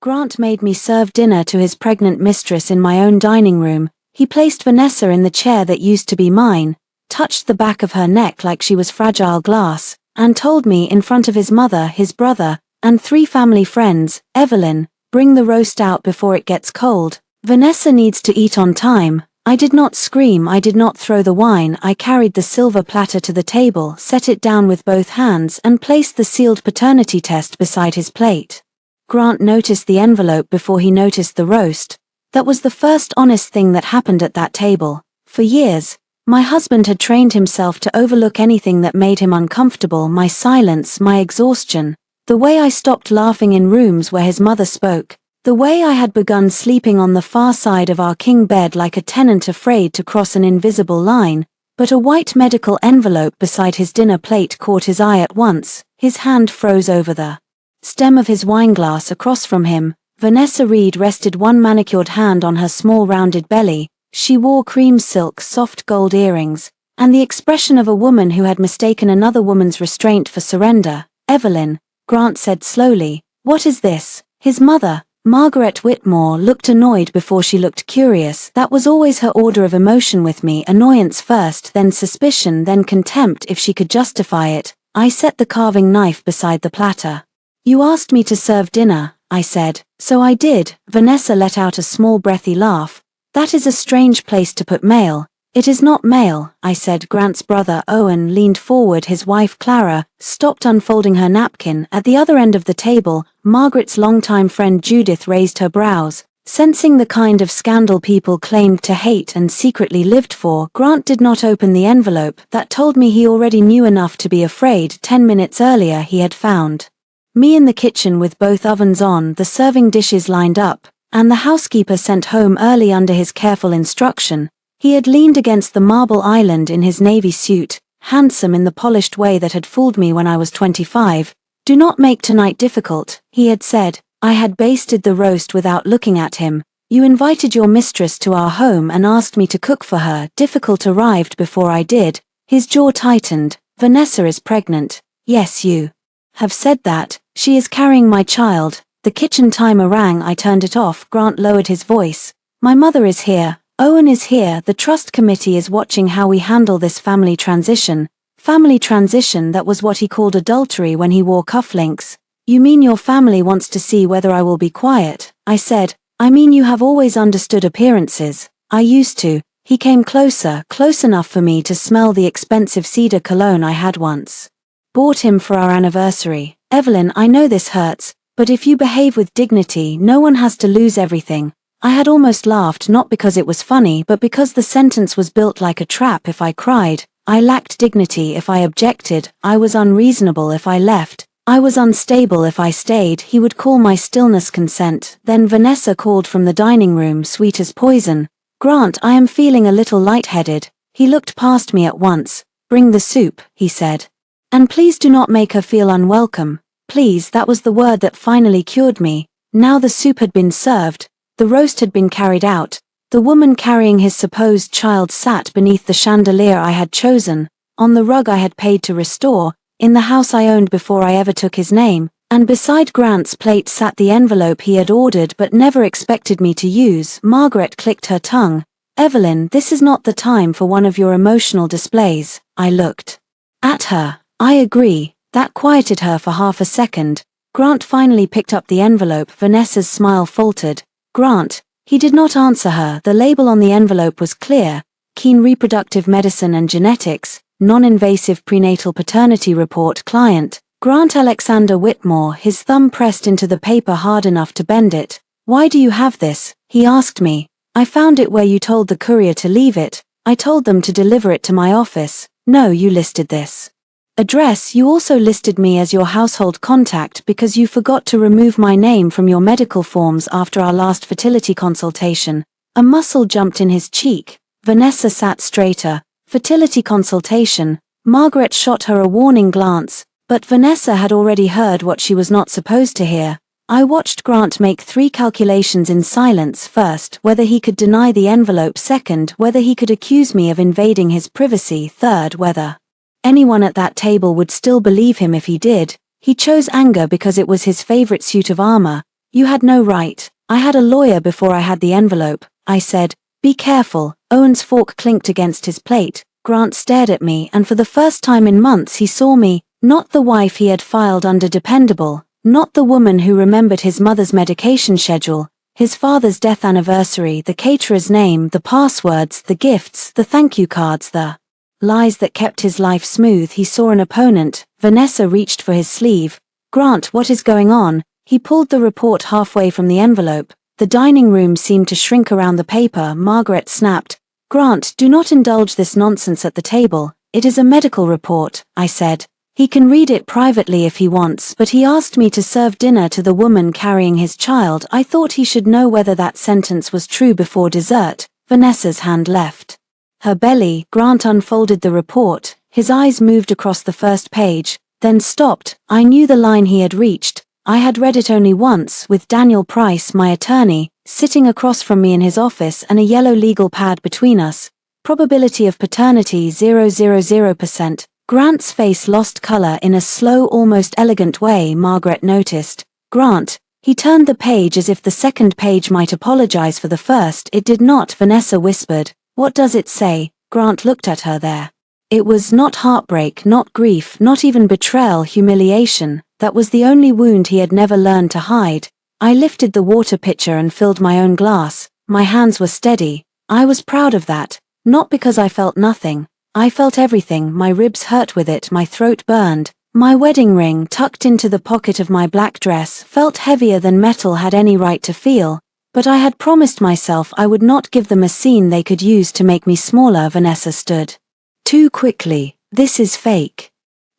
Grant made me serve dinner to his pregnant mistress in my own dining room. He placed Vanessa in the chair that used to be mine, touched the back of her neck like she was fragile glass, and told me in front of his mother, his brother, and 3 family friends, "Evelyn, bring the roast out before it gets cold. Vanessa needs to eat on time." I did not scream, I did not throw the wine. I carried the silver platter to the table, set it down with both hands, and placed the sealed paternity test beside his plate. Grant noticed the envelope before he noticed the roast. That was the first honest thing that happened at that table. For years, my husband had trained himself to overlook anything that made him uncomfortable, my silence, my exhaustion, the way I stopped laughing in rooms where his mother spoke, the way I had begun sleeping on the far side of our king bed like a tenant afraid to cross an invisible line. But a white medical envelope beside his dinner plate caught his eye at once. His hand froze over the stem of his wineglass across from him. Vanessa Reed rested one manicured hand on her small rounded belly. She wore cream silk, soft gold earrings, and the expression of a woman who had mistaken another woman's restraint for surrender. "Evelyn," Grant said slowly, "what is this?" His mother, Margaret Whitmore, looked annoyed before she looked curious. That was always her order of emotion with me, annoyance first, then suspicion, then contempt if she could justify it. I set the carving knife beside the platter. "You asked me to serve dinner," I said. "So I did." Vanessa let out a small breathy laugh. "That is a strange place to put mail." "It is not mail," I said. Grant's brother Owen leaned forward. His wife Clara stopped unfolding her napkin. At the other end of the table, Margaret's longtime friend Judith raised her brows, sensing the kind of scandal people claimed to hate and secretly lived for. Grant did not open the envelope. That told me he already knew enough to be afraid. 10 minutes earlier he had found me in the kitchen with both ovens on, the serving dishes lined up, and the housekeeper sent home early under his careful instruction. He had leaned against the marble island in his navy suit, handsome in the polished way that had fooled me when I was 25. "Do not make tonight difficult," he had said. I had basted the roast without looking at him. "You invited your mistress to our home and asked me to cook for her. Difficult arrived before I did." His jaw tightened. "Vanessa is pregnant." "Yes, you have said that. She is carrying my child." The kitchen timer rang. I turned it off. Grant lowered his voice. "My mother is here. Owen is here. The trust committee is watching how we handle this family transition." Family transition, that was what he called adultery when he wore cufflinks. "You mean your family wants to see whether I will be quiet?" I said. "I mean you have always understood appearances." "I used to." He came closer, close enough for me to smell the expensive cedar cologne I had once bought him for our anniversary. "Evelyn, I know this hurts, but if you behave with dignity, no one has to lose everything." I had almost laughed, not because it was funny, but because the sentence was built like a trap. If I cried, I lacked dignity. If I objected, I was unreasonable. If I left, I was unstable. If I stayed, he would call my stillness consent. Then Vanessa called from the dining room, sweet as poison. "Grant, I am feeling a little lightheaded." He looked past me at once. "Bring the soup," he said. "And please do not make her feel unwelcome." Please, that was the word that finally cured me. Now the soup had been served. The roast had been carried out. The woman carrying his supposed child sat beneath the chandelier I had chosen, on the rug I had paid to restore, in the house I owned before I ever took his name, and beside Grant's plate sat the envelope he had ordered but never expected me to use. Margaret clicked her tongue. "Evelyn, this is not the time for one of your emotional displays." I looked at her. "I agree." That quieted her for half a second. Grant finally picked up the envelope. Vanessa's smile faltered. "Grant." He did not answer her. The label on the envelope was clear. Keen Reproductive Medicine and Genetics, Non-Invasive Prenatal Paternity Report. Client, Grant Alexander Whitmore. His thumb pressed into the paper hard enough to bend it. "Why do you have this?" he asked me. "I found it where you told the courier to leave it. I told them to deliver it to my office." "No, you listed this address. You also listed me as your household contact because you forgot to remove my name from your medical forms after our last fertility consultation." A muscle jumped in his cheek. Vanessa sat straighter. "Fertility consultation?" Margaret shot her a warning glance, but Vanessa had already heard what she was not supposed to hear. I watched Grant make 3 calculations in silence. First, whether he could deny the envelope. Second, whether he could accuse me of invading his privacy. Third, whether anyone at that table would still believe him if he did. He chose anger because it was his favorite suit of armor. You had no right. I had a lawyer before I had the envelope, I said. Be careful. Owen's fork clinked against his plate. Grant stared at me, and for the first time in months he saw me, not the wife he had filed under dependable, not the woman who remembered his mother's medication schedule, his father's death anniversary, the caterer's name, the passwords, the gifts, the thank you cards, the lies that kept his life smooth. He saw an opponent. Vanessa reached for his sleeve. Grant, what is going on? He pulled the report halfway from the envelope. The dining room seemed to shrink around the paper. Margaret snapped. Grant, do not indulge this nonsense at the table. It is a medical report, I said. He can read it privately if he wants, but he asked me to serve dinner to the woman carrying his child. I thought he should know whether that sentence was true before dessert. Vanessa's hand left her belly. Grant unfolded the report. His eyes moved across the first page, then stopped. I knew the line he had reached. I had read it only once, with Daniel Price, my attorney, sitting across from me in his office and a yellow legal pad between us. Probability of paternity 000%. Grant's face lost color in a slow, almost elegant way. Margaret noticed. Grant. He turned the page as if the second page might apologize for the first. It did not, Vanessa whispered. What does it say? Grant looked at her there. It was not heartbreak, not grief, not even betrayal, humiliation. That was the only wound he had never learned to hide. I lifted the water pitcher and filled my own glass. My hands were steady. I was proud of that. Not because I felt nothing. I felt everything. My ribs hurt with it, my throat burned. My wedding ring, tucked into the pocket of my black dress, felt heavier than metal had any right to feel. But I had promised myself I would not give them a scene they could use to make me smaller. Vanessa stood too quickly. This is fake.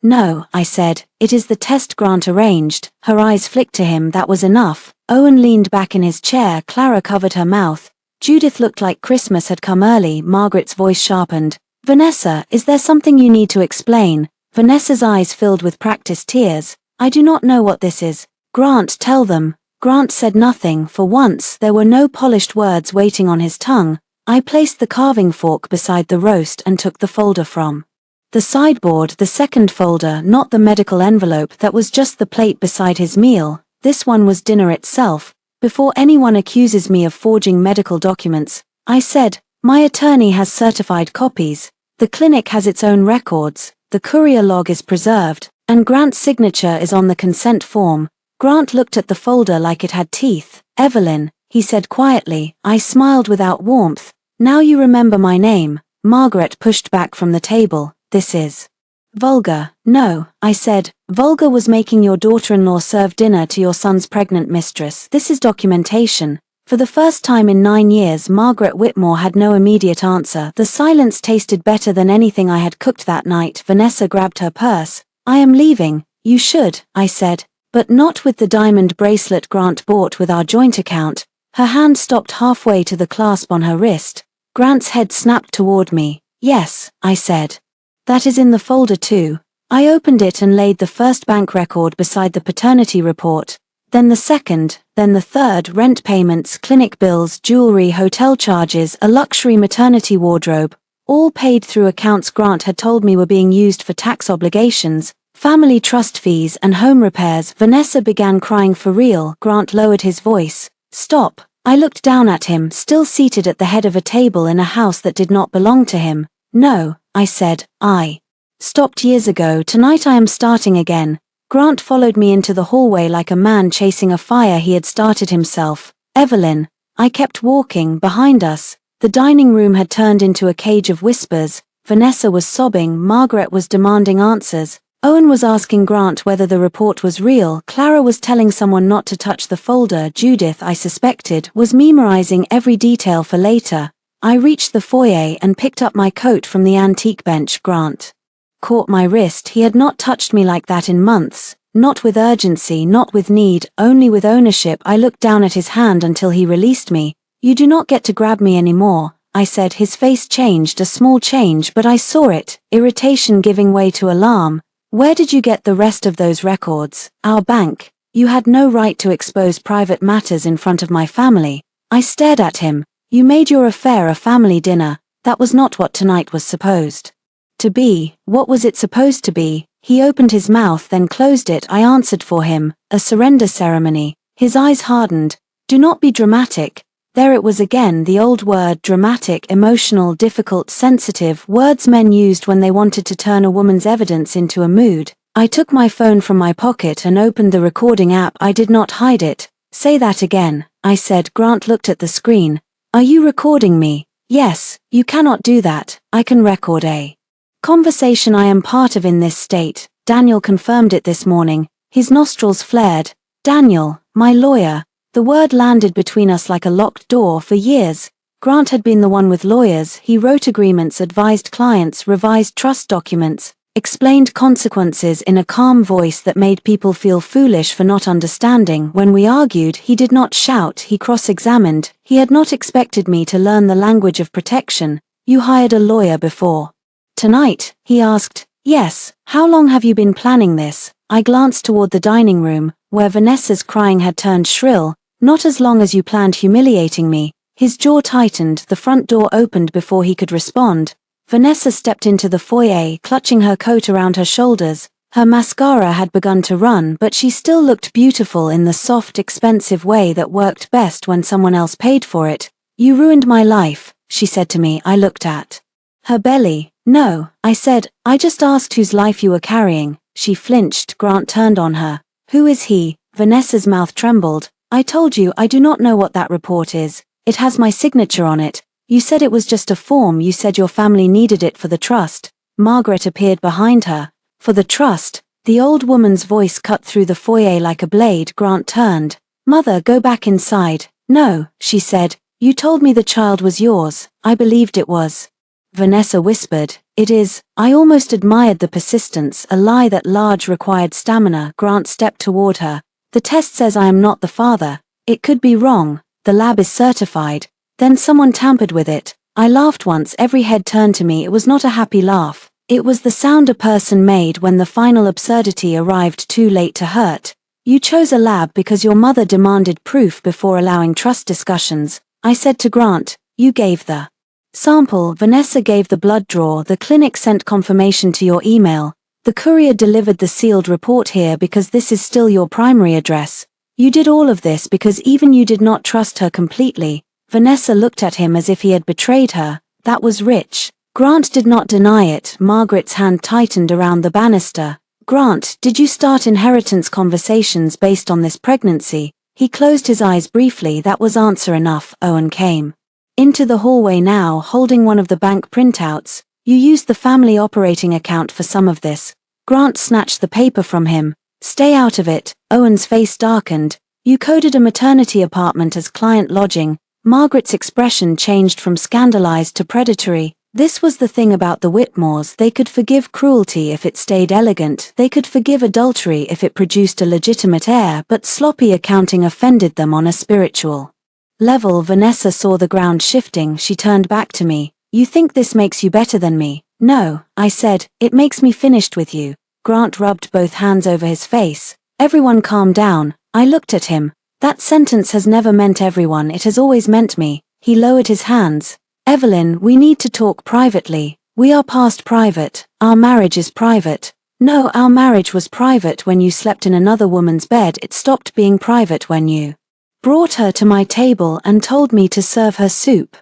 No, I said, it is the test Grant arranged. Her eyes flicked to him. That was enough. Owen leaned back in his chair. Clara covered her mouth. Judith looked like Christmas had come early. Margaret's voice sharpened. Vanessa, is there something you need to explain? Vanessa's eyes filled with practiced tears. I do not know what this is. Grant, tell them. Grant said nothing. For once, there were no polished words waiting on his tongue. I placed the carving fork beside the roast and took the folder from the sideboard, the second folder, not the medical envelope. That was just the plate beside his meal. This one was dinner itself. Before anyone accuses me of forging medical documents, I said, my attorney has certified copies. The clinic has its own records. The courier log is preserved, and Grant's signature is on the consent form. Grant looked at the folder like it had teeth. Evelyn, he said quietly. I smiled without warmth. Now you remember my name. Margaret pushed back from the table. This is vulgar. No, I said. Vulgar was making your daughter-in-law serve dinner to your son's pregnant mistress. This is documentation. For the first time in 9 years, Margaret Whitmore had no immediate answer. The silence tasted better than anything I had cooked that night. Vanessa grabbed her purse. I am leaving. You should, I said. But not with the diamond bracelet Grant bought with our joint account. Her hand stopped halfway to the clasp on her wrist. Grant's head snapped toward me. Yes, I said. That is in the folder too. I opened it and laid the first bank record beside the paternity report. Then the second, then the third, rent payments, clinic bills, jewelry, hotel charges, a luxury maternity wardrobe, all paid through accounts Grant had told me were being used for tax obligations, family trust fees and home repairs. Vanessa began crying for real. Grant lowered his voice. Stop. I looked down at him, still seated at the head of a table in a house that did not belong to him. No, I said, I stopped years ago. Tonight I am starting again. Grant followed me into the hallway like a man chasing a fire he had started himself. Evelyn. I kept walking. Behind us, the dining room had turned into a cage of whispers. Vanessa was sobbing. Margaret was demanding answers. Owen was asking Grant whether the report was real. Clara was telling someone not to touch the folder. Judith, I suspected, was memorizing every detail for later. I reached the foyer and picked up my coat from the antique bench. Grant caught my wrist. He had not touched me like that in months. Not with urgency, not with need, only with ownership. I looked down at his hand until he released me. You do not get to grab me anymore, I said. His face changed, a small change, but I saw it, irritation giving way to alarm. Where did you get the rest of those records? Our bank. You had no right to expose private matters in front of my family. I stared at him. You made your affair a family dinner. That was not what tonight was supposed to be. What was it supposed to be? He opened his mouth then closed it. I answered for him. A surrender ceremony. His eyes hardened. Do not be dramatic. There it was again, the old word, dramatic, emotional, difficult, sensitive, words men used when they wanted to turn a woman's evidence into a mood. I took my phone from my pocket and opened the recording app. I did not hide it. Say that again, I said. Grant looked at the screen. Are you recording me? Yes, you cannot do that. I can record a conversation I am part of in this state. Daniel confirmed it this morning. His nostrils flared. Daniel, my lawyer. The word landed between us like a locked door. For years, Grant had been the one with lawyers. He wrote agreements, advised clients, revised trust documents, explained consequences in a calm voice that made people feel foolish for not understanding. When we argued, he did not shout, he cross-examined. He had not expected me to learn the language of protection. You hired a lawyer before tonight? He asked. Yes. How long have you been planning this? I glanced toward the dining room, where Vanessa's crying had turned shrill. Not as long as you planned humiliating me. His jaw tightened. The front door opened before he could respond. Vanessa stepped into the foyer, clutching her coat around her shoulders. Her mascara had begun to run, but she still looked beautiful in the soft, expensive way that worked best when someone else paid for it. You ruined my life, she said to me. I looked at her belly. No, I said, I just asked whose life you were carrying. She flinched. Grant turned on her. Who is he? Vanessa's mouth trembled. I told you I do not know what that report is. It has my signature on it. You said it was just a form. You said your family needed it for the trust. Margaret appeared behind her. For the trust? The old woman's voice cut through the foyer like a blade. Grant turned. Mother, go back inside. No, she said. You told me the child was yours. I believed it was. Vanessa whispered. It is. I almost admired the persistence, a lie that large required stamina. Grant stepped toward her. The test says I am not the father. It could be wrong. The lab is certified. Then someone tampered with it. I laughed once. Every head turned to me. It was not a happy laugh. It was the sound a person made when the final absurdity arrived too late to hurt. You chose a lab because your mother demanded proof before allowing trust discussions. I said to Grant, you gave the sample. Vanessa gave the blood draw. The clinic sent confirmation to your email. The courier delivered the sealed report here because this is still your primary address. You did all of this because even you did not trust her completely. Vanessa looked at him as if he had betrayed her. That was rich. Grant did not deny it. Margaret's hand tightened around the banister. Grant, did you start inheritance conversations based on this pregnancy? He closed his eyes briefly. That was answer enough. Owen came into the hallway now, holding one of the bank printouts. You used the family operating account for some of this. Grant snatched the paper from him. Stay out of it. Owen's face darkened. You coded a maternity apartment as client lodging. Margaret's expression changed from scandalized to predatory. This was the thing about the Whitmores. They could forgive cruelty if it stayed elegant. They could forgive adultery if it produced a legitimate heir, but sloppy accounting offended them on a spiritual level. Vanessa saw the ground shifting. She turned back to me. You think this makes you better than me? No, I said, it makes me finished with you. Grant rubbed both hands over his face. Everyone calm down. I looked at him. That sentence has never meant everyone, it has always meant me. He lowered his hands. Evelyn, we need to talk privately. We are past private. Our marriage is private. No, our marriage was private when you slept in another woman's bed. It stopped being private when you brought her to my table and told me to serve her soup.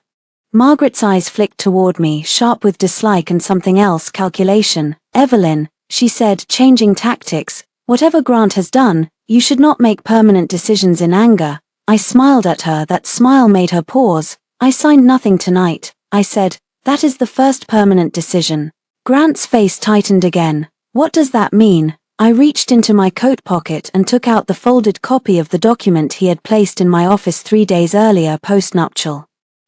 Margaret's eyes flicked toward me, sharp with dislike and something else, calculation. Evelyn, she said, changing tactics, whatever Grant has done, you should not make permanent decisions in anger. I smiled at her. That smile made her pause. I signed nothing tonight, I said. That is the first permanent decision. Grant's face tightened again. What does that mean? I reached into my coat pocket and took out the folded copy of the document he had placed in my office 3 days earlier, postnuptial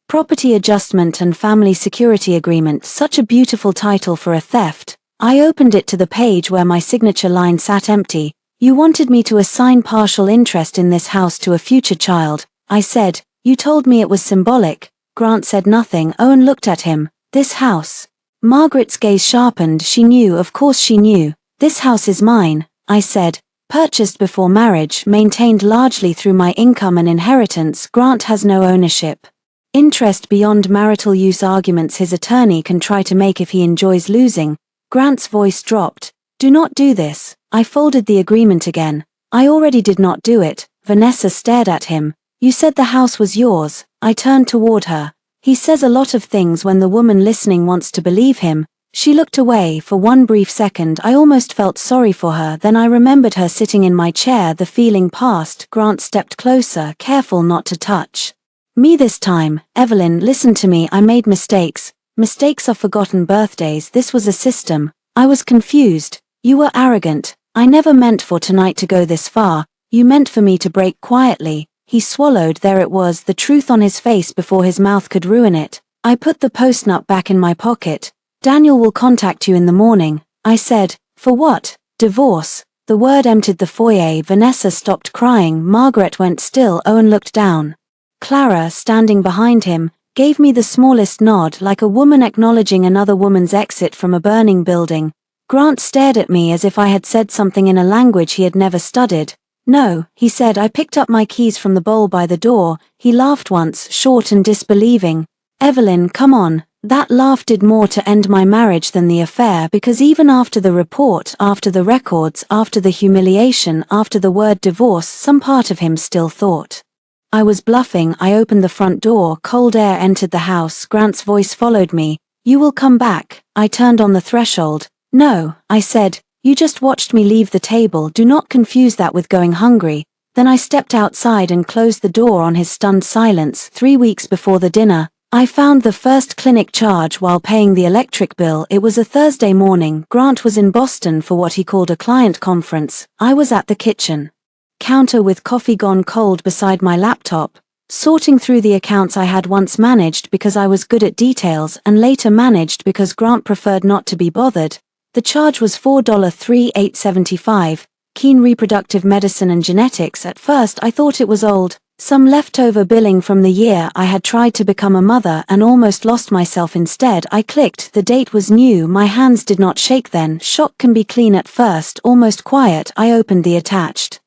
property adjustment and family security agreement. Such a beautiful title for a theft. I opened it to the page where my signature line sat empty. You wanted me to assign partial interest in this house to a future child, I said. You told me it was symbolic. Grant said nothing. Owen looked at him. This house. Margaret's gaze sharpened. She knew, of course she knew. This house is mine, I said. Purchased before marriage, maintained largely through my income and inheritance. Grant has no ownership interest beyond marital use. Arguments his attorney can try to make if he enjoys losing. Grant's voice dropped. Do not do this. I folded the agreement again. I already did not do it. Vanessa stared at him. You said the house was yours. I turned toward her. He says a lot of things when the woman listening wants to believe him. She looked away. For one brief second I almost felt sorry for her, then I remembered her sitting in my chair. The feeling passed. Grant stepped closer, careful not to touch me this time. Evelyn, listen to me. I made mistakes. Mistakes are forgotten birthdays. This was a system. I was confused. You were arrogant. I never meant for tonight to go this far. You meant for me to break quietly. He swallowed. There it was, the truth on his face before his mouth could ruin it. I put the post-nut back in my pocket. Daniel will contact you in the morning. I said, for what? Divorce. The word emptied the foyer. Vanessa stopped crying. Margaret went still. Owen looked down. Clara, standing behind him, gave me the smallest nod, like a woman acknowledging another woman's exit from a burning building. Grant stared at me as if I had said something in a language he had never studied. No, he said. I picked up my keys from the bowl by the door. He laughed once, short and disbelieving. Evelyn, come on. That laugh did more to end my marriage than the affair, because even after the report, after the records, after the humiliation, after the word divorce, some part of him still thought I was bluffing. I opened the front door. Cold air entered the house. Grant's voice followed me. You will come back. I turned on the threshold. No, I said. You just watched me leave the table. Do not confuse that with going hungry. Then I stepped outside and closed the door on his stunned silence. 3 weeks before the dinner, I found the first clinic charge while paying the electric bill. It was a Thursday morning. Grant was in Boston for what he called a client conference. I was at the kitchen counter with coffee gone cold beside my laptop, sorting through the accounts I had once managed because I was good at details and later managed because Grant preferred not to be bothered. The charge was $4,387, keen reproductive medicine and genetics. At first I thought it was old, some leftover billing from the year I had tried to become a mother and almost lost myself instead. I clicked. The date was new. My hands did not shake then. Shock can be clean at first, almost quiet. I opened the attached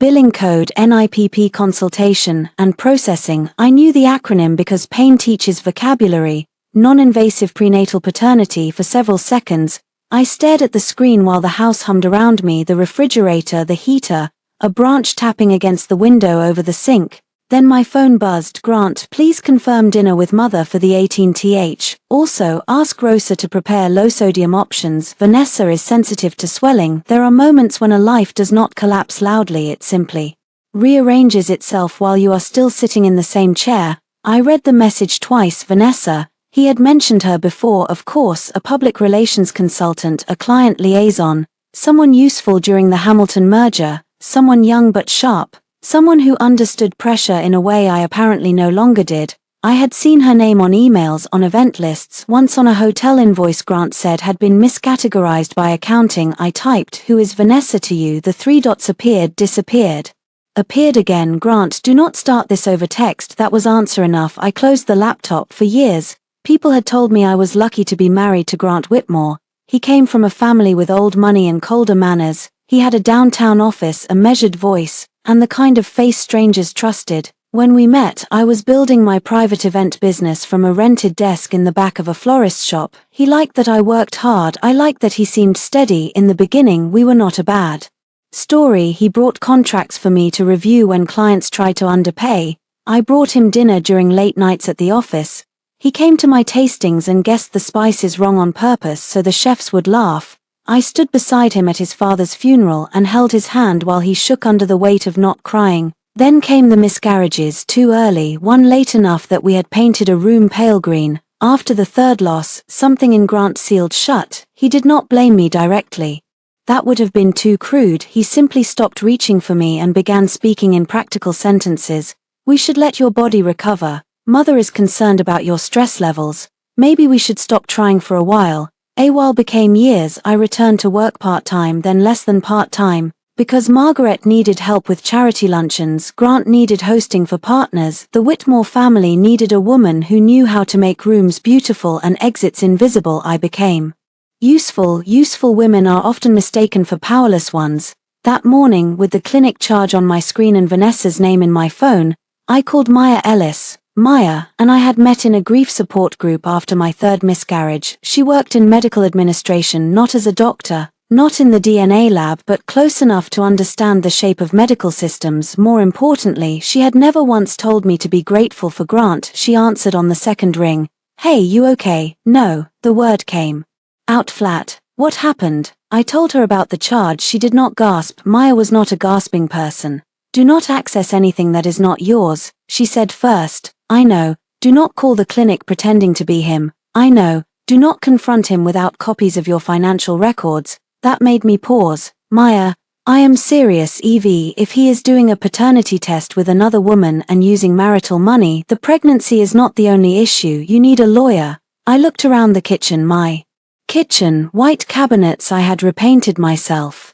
billing code, NIPP consultation and processing. I knew the acronym because pain teaches vocabulary, non-invasive prenatal paternity. For several seconds, I stared at the screen while the house hummed around me, the refrigerator, the heater, a branch tapping against the window over the sink. Then my phone buzzed. Grant, please confirm dinner with mother for the 18th. Also, ask Rosa to prepare low-sodium options. Vanessa is sensitive to swelling. There are moments when a life does not collapse loudly, it simply rearranges itself while you are still sitting in the same chair. I read the message twice. Vanessa. He had mentioned her before, of course, a public relations consultant, a client liaison, someone useful during the Hamilton merger, someone young but sharp. Someone who understood pressure in a way I apparently no longer did. I had seen her name on emails, on event lists, once on a hotel invoice Grant said had been miscategorized by accounting. I typed, who is Vanessa to you? The 3 dots appeared, disappeared. Appeared again. Grant, do not start this over text. That was answer enough. I closed the laptop. For years, people had told me I was lucky to be married to Grant Whitmore. He came from a family with old money and colder manners. He had a downtown office, a measured voice, and the kind of face strangers trusted. When we met, I was building my private event business from a rented desk in the back of a florist shop. He liked that I worked hard. I liked that he seemed steady. In the beginning, we were not a bad story. He brought contracts for me to review when clients tried to underpay. I brought him dinner during late nights at the office. He came to my tastings and guessed the spices wrong on purpose so the chefs would laugh. I stood beside him at his father's funeral and held his hand while he shook under the weight of not crying. Then came the miscarriages, too early, one late enough that we had painted a room pale green. After the third loss, something in Grant sealed shut. He did not blame me directly. That would have been too crude. He simply stopped reaching for me and began speaking in practical sentences. We should let your body recover. Mother is concerned about your stress levels. Maybe we should stop trying for a while. A while became years. I returned to work part-time, then less than part-time, because Margaret needed help with charity luncheons, Grant needed hosting for partners, the Whitmore family needed a woman who knew how to make rooms beautiful and exits invisible. I became useful. Useful women are often mistaken for powerless ones. That morning, with the clinic charge on my screen and Vanessa's name in my phone, I called Maya Ellis. Maya and I had met in a grief support group after my third miscarriage. She worked in medical administration, not as a doctor, Not in the DNA lab, but close enough to understand the shape of medical systems. More importantly, she had never once told me to be grateful for Grant. She answered on the second ring. Hey, you okay? No, the word came out flat. What happened? I told her about the charge. She did not gasp. Maya was not a gasping person. Do not access anything that is not yours, she said first. I know. Do not call the clinic pretending to be him. I know. Do not confront him without copies of your financial records. That made me pause. Maya, I am serious, Evie. If he is doing a paternity test with another woman and using marital money, the pregnancy is not the only issue. You need a lawyer. I looked around the kitchen. My kitchen, white cabinets I had repainted myself.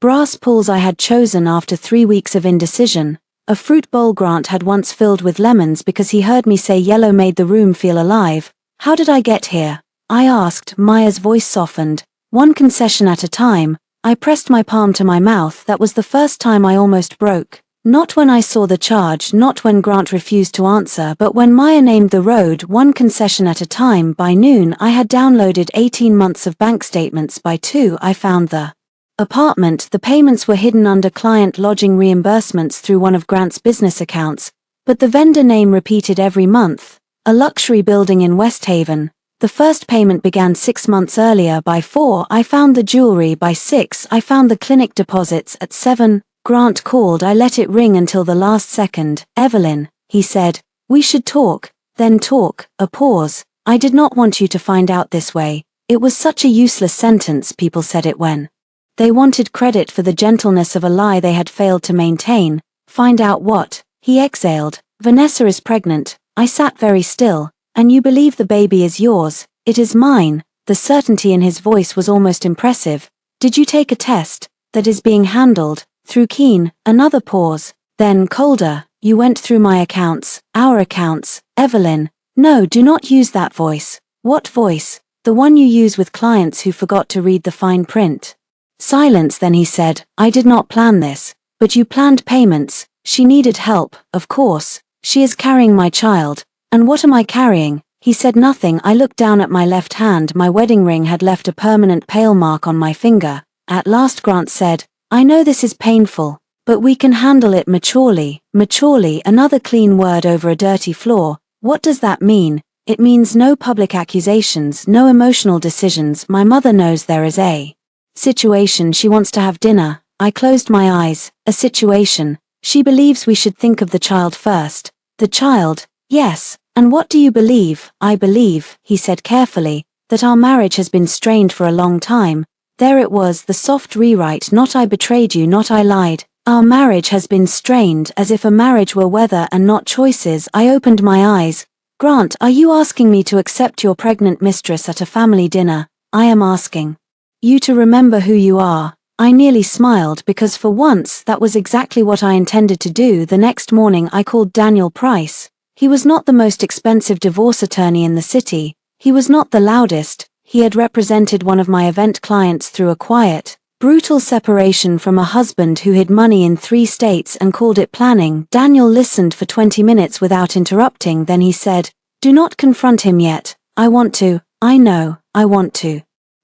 Brass pulls I had chosen after 3 weeks of indecision. A fruit bowl Grant had once filled with lemons because he heard me say yellow made the room feel alive. How did I get here? I asked. Maya's voice softened. One concession at a time. I pressed my palm to my mouth. That was the first time I almost broke. Not when I saw the charge, not when Grant refused to answer, but when Maya named the road. One concession at a time. By noon I had downloaded 18 months of bank statements. By 2 I found the apartment. The payments were hidden under client lodging reimbursements through one of Grant's business accounts, but the vendor name repeated every month. A luxury building in West Haven. The first payment began 6 months earlier. By 4 I found the jewelry. By 6 I found the clinic deposits. At 7 Grant called. I let it ring until the last second. Evelyn, he said, we should talk. Then talk. A pause. I did not want you to find out this way. It was such a useless sentence. People said it when they wanted credit for the gentleness of a lie they had failed to maintain. Find out what? He exhaled. Vanessa is pregnant. I sat very still. And you believe the baby is yours? It is mine. The certainty in his voice was almost impressive. Did you take a test? That is being handled. Through Keen. Another pause. Then colder. You went through my accounts. Our accounts. Evelyn. No, do not use that voice. What voice? The one you use with clients who forgot to read the fine print. Silence. Then he said, I did not plan this. But you planned payments. She needed help, of course. She is carrying my child. And what am I carrying? He said nothing. I looked down at my left hand. My wedding ring had left a permanent pale mark on my finger. At last Grant said, I know this is painful, but we can handle it maturely. Maturely, another clean word over a dirty floor. What does that mean? It means no public accusations, no emotional decisions. My mother knows there is a situation. She wants to have dinner. I closed my eyes. A situation. She believes we should think of the child first. The child? Yes. And what do you believe? I believe, he said carefully, that our marriage has been strained for a long time. There it was, the soft rewrite. Not I betrayed you, not I lied. Our marriage has been strained, as if a marriage were weather and not choices. I opened my eyes. Grant, are you asking me to accept your pregnant mistress at a family dinner? I am asking you to remember who you are. I nearly smiled because for once that was exactly what I intended to do. The next morning I called Daniel Price. He was not the most expensive divorce attorney in the city. He was not the loudest. He had represented one of my event clients through a quiet, brutal separation from a husband who hid money in 3 states and called it planning. Daniel listened for 20 minutes without interrupting. Then he said, do not confront him yet. I want to. I know, I want to.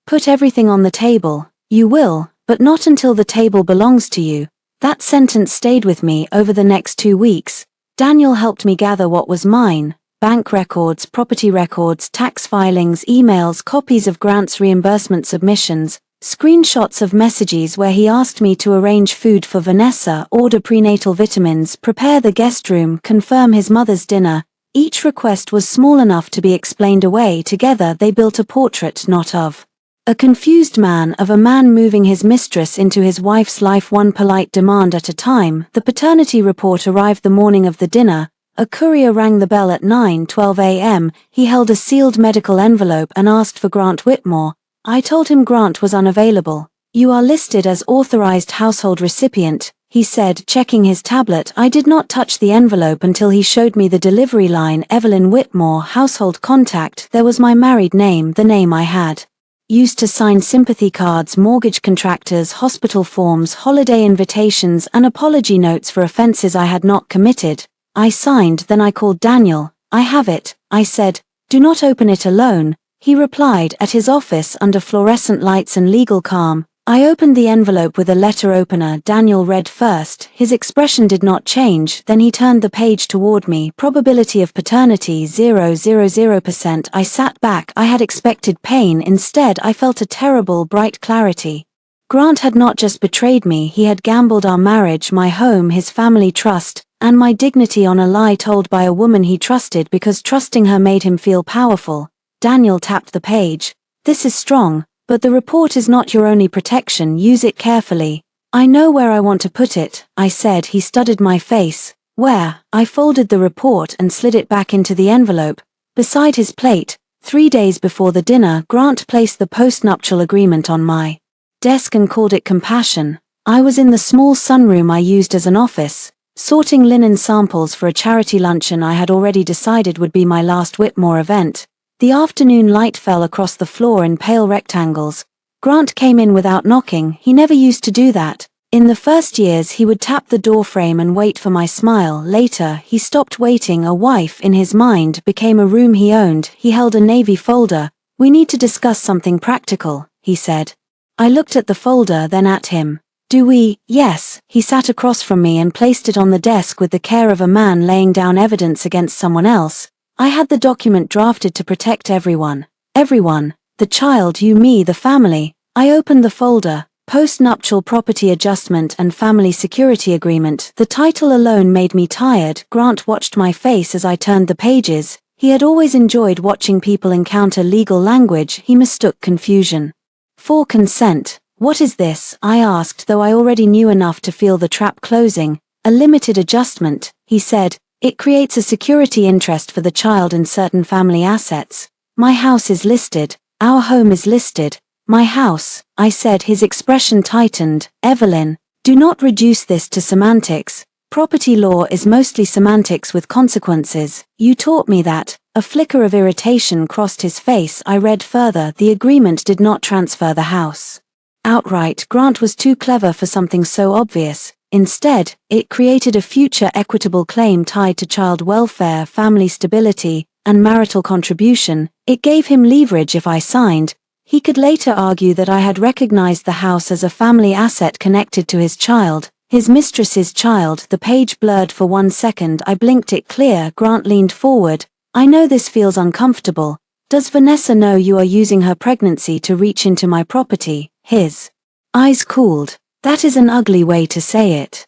Put everything on the table. You will, but not until the table belongs to you. That sentence stayed with me over the next 2 weeks. Daniel helped me gather what was mine. Bank records, property records, tax filings, emails, copies of Grant's reimbursement submissions, screenshots of messages where he asked me to arrange food for Vanessa, order prenatal vitamins, prepare the guest room, confirm his mother's dinner. Each request was small enough to be explained away. Together they built a portrait not of a confused man, of a man moving his mistress into his wife's life, one polite demand at a time. The paternity report arrived the morning of the dinner. A courier rang the bell at 9:12 a.m. He held a sealed medical envelope and asked for Grant Whitmore. I told him Grant was unavailable. You are listed as authorized household recipient, he said, checking his tablet. I did not touch the envelope until he showed me the delivery line. Evelyn Whitmore, household contact. There was my married name, the name I had used to sign sympathy cards, mortgage contractors, hospital forms, holiday invitations, and apology notes for offenses I had not committed. I signed. Then I called Daniel. I have it, I said. Do not open it alone, he replied. At his office under fluorescent lights and legal calm. I opened the envelope with a letter opener. Daniel read first. His expression did not change, then he turned the page toward me. Probability of paternity 000%. I sat back. I had expected pain. Instead, I felt a terrible, bright clarity. Grant had not just betrayed me, he had gambled our marriage, my home, his family trust, and my dignity on a lie told by a woman he trusted because trusting her made him feel powerful. Daniel tapped the page. This is strong, but the report is not your only protection. Use it carefully. I know where I want to put it, I said. He studied my face. Where? I folded the report and slid it back into the envelope. Beside his plate, 3 days before the dinner, Grant placed the postnuptial agreement on my desk and called it compassion. I was in the small sunroom I used as an office, sorting linen samples for a charity luncheon I had already decided would be my last Whitmore event. The afternoon light fell across the floor in pale rectangles. Grant came in without knocking. He never used to do that. In the first years he would tap the doorframe and wait for my smile. Later, he stopped waiting. A wife, in his mind, became a room he owned. He held a navy folder. We need to discuss something practical, he said. I looked at the folder, then at him. Do we? Yes. He sat across from me and placed it on the desk with the care of a man laying down evidence against someone else. I had the document drafted to protect everyone. Everyone. The child, you, me, the family. I opened the folder. Post-nuptial property adjustment and family security agreement. The title alone made me tired. Grant watched my face as I turned the pages. He had always enjoyed watching people encounter legal language. He mistook confusion for consent. What is this? I asked, though I already knew enough to feel the trap closing. A limited adjustment, he said. It creates a security interest for the child in certain family assets. My house is listed. Our home is listed. My house, I said. His expression tightened. Evelyn, do not reduce this to semantics. Property law is mostly semantics with consequences. You taught me that. A flicker of irritation crossed his face. I read further. The agreement did not transfer the house outright. Grant was too clever for something so obvious. Instead, it created a future equitable claim tied to child welfare, family stability, and marital contribution. It gave him leverage if I signed. He could later argue that I had recognized the house as a family asset connected to his child, his mistress's child. The page blurred for 1 second. I blinked it clear. Grant leaned forward. I know this feels uncomfortable. Does Vanessa know you are using her pregnancy to reach into my property? His eyes cooled. That is an ugly way to say it.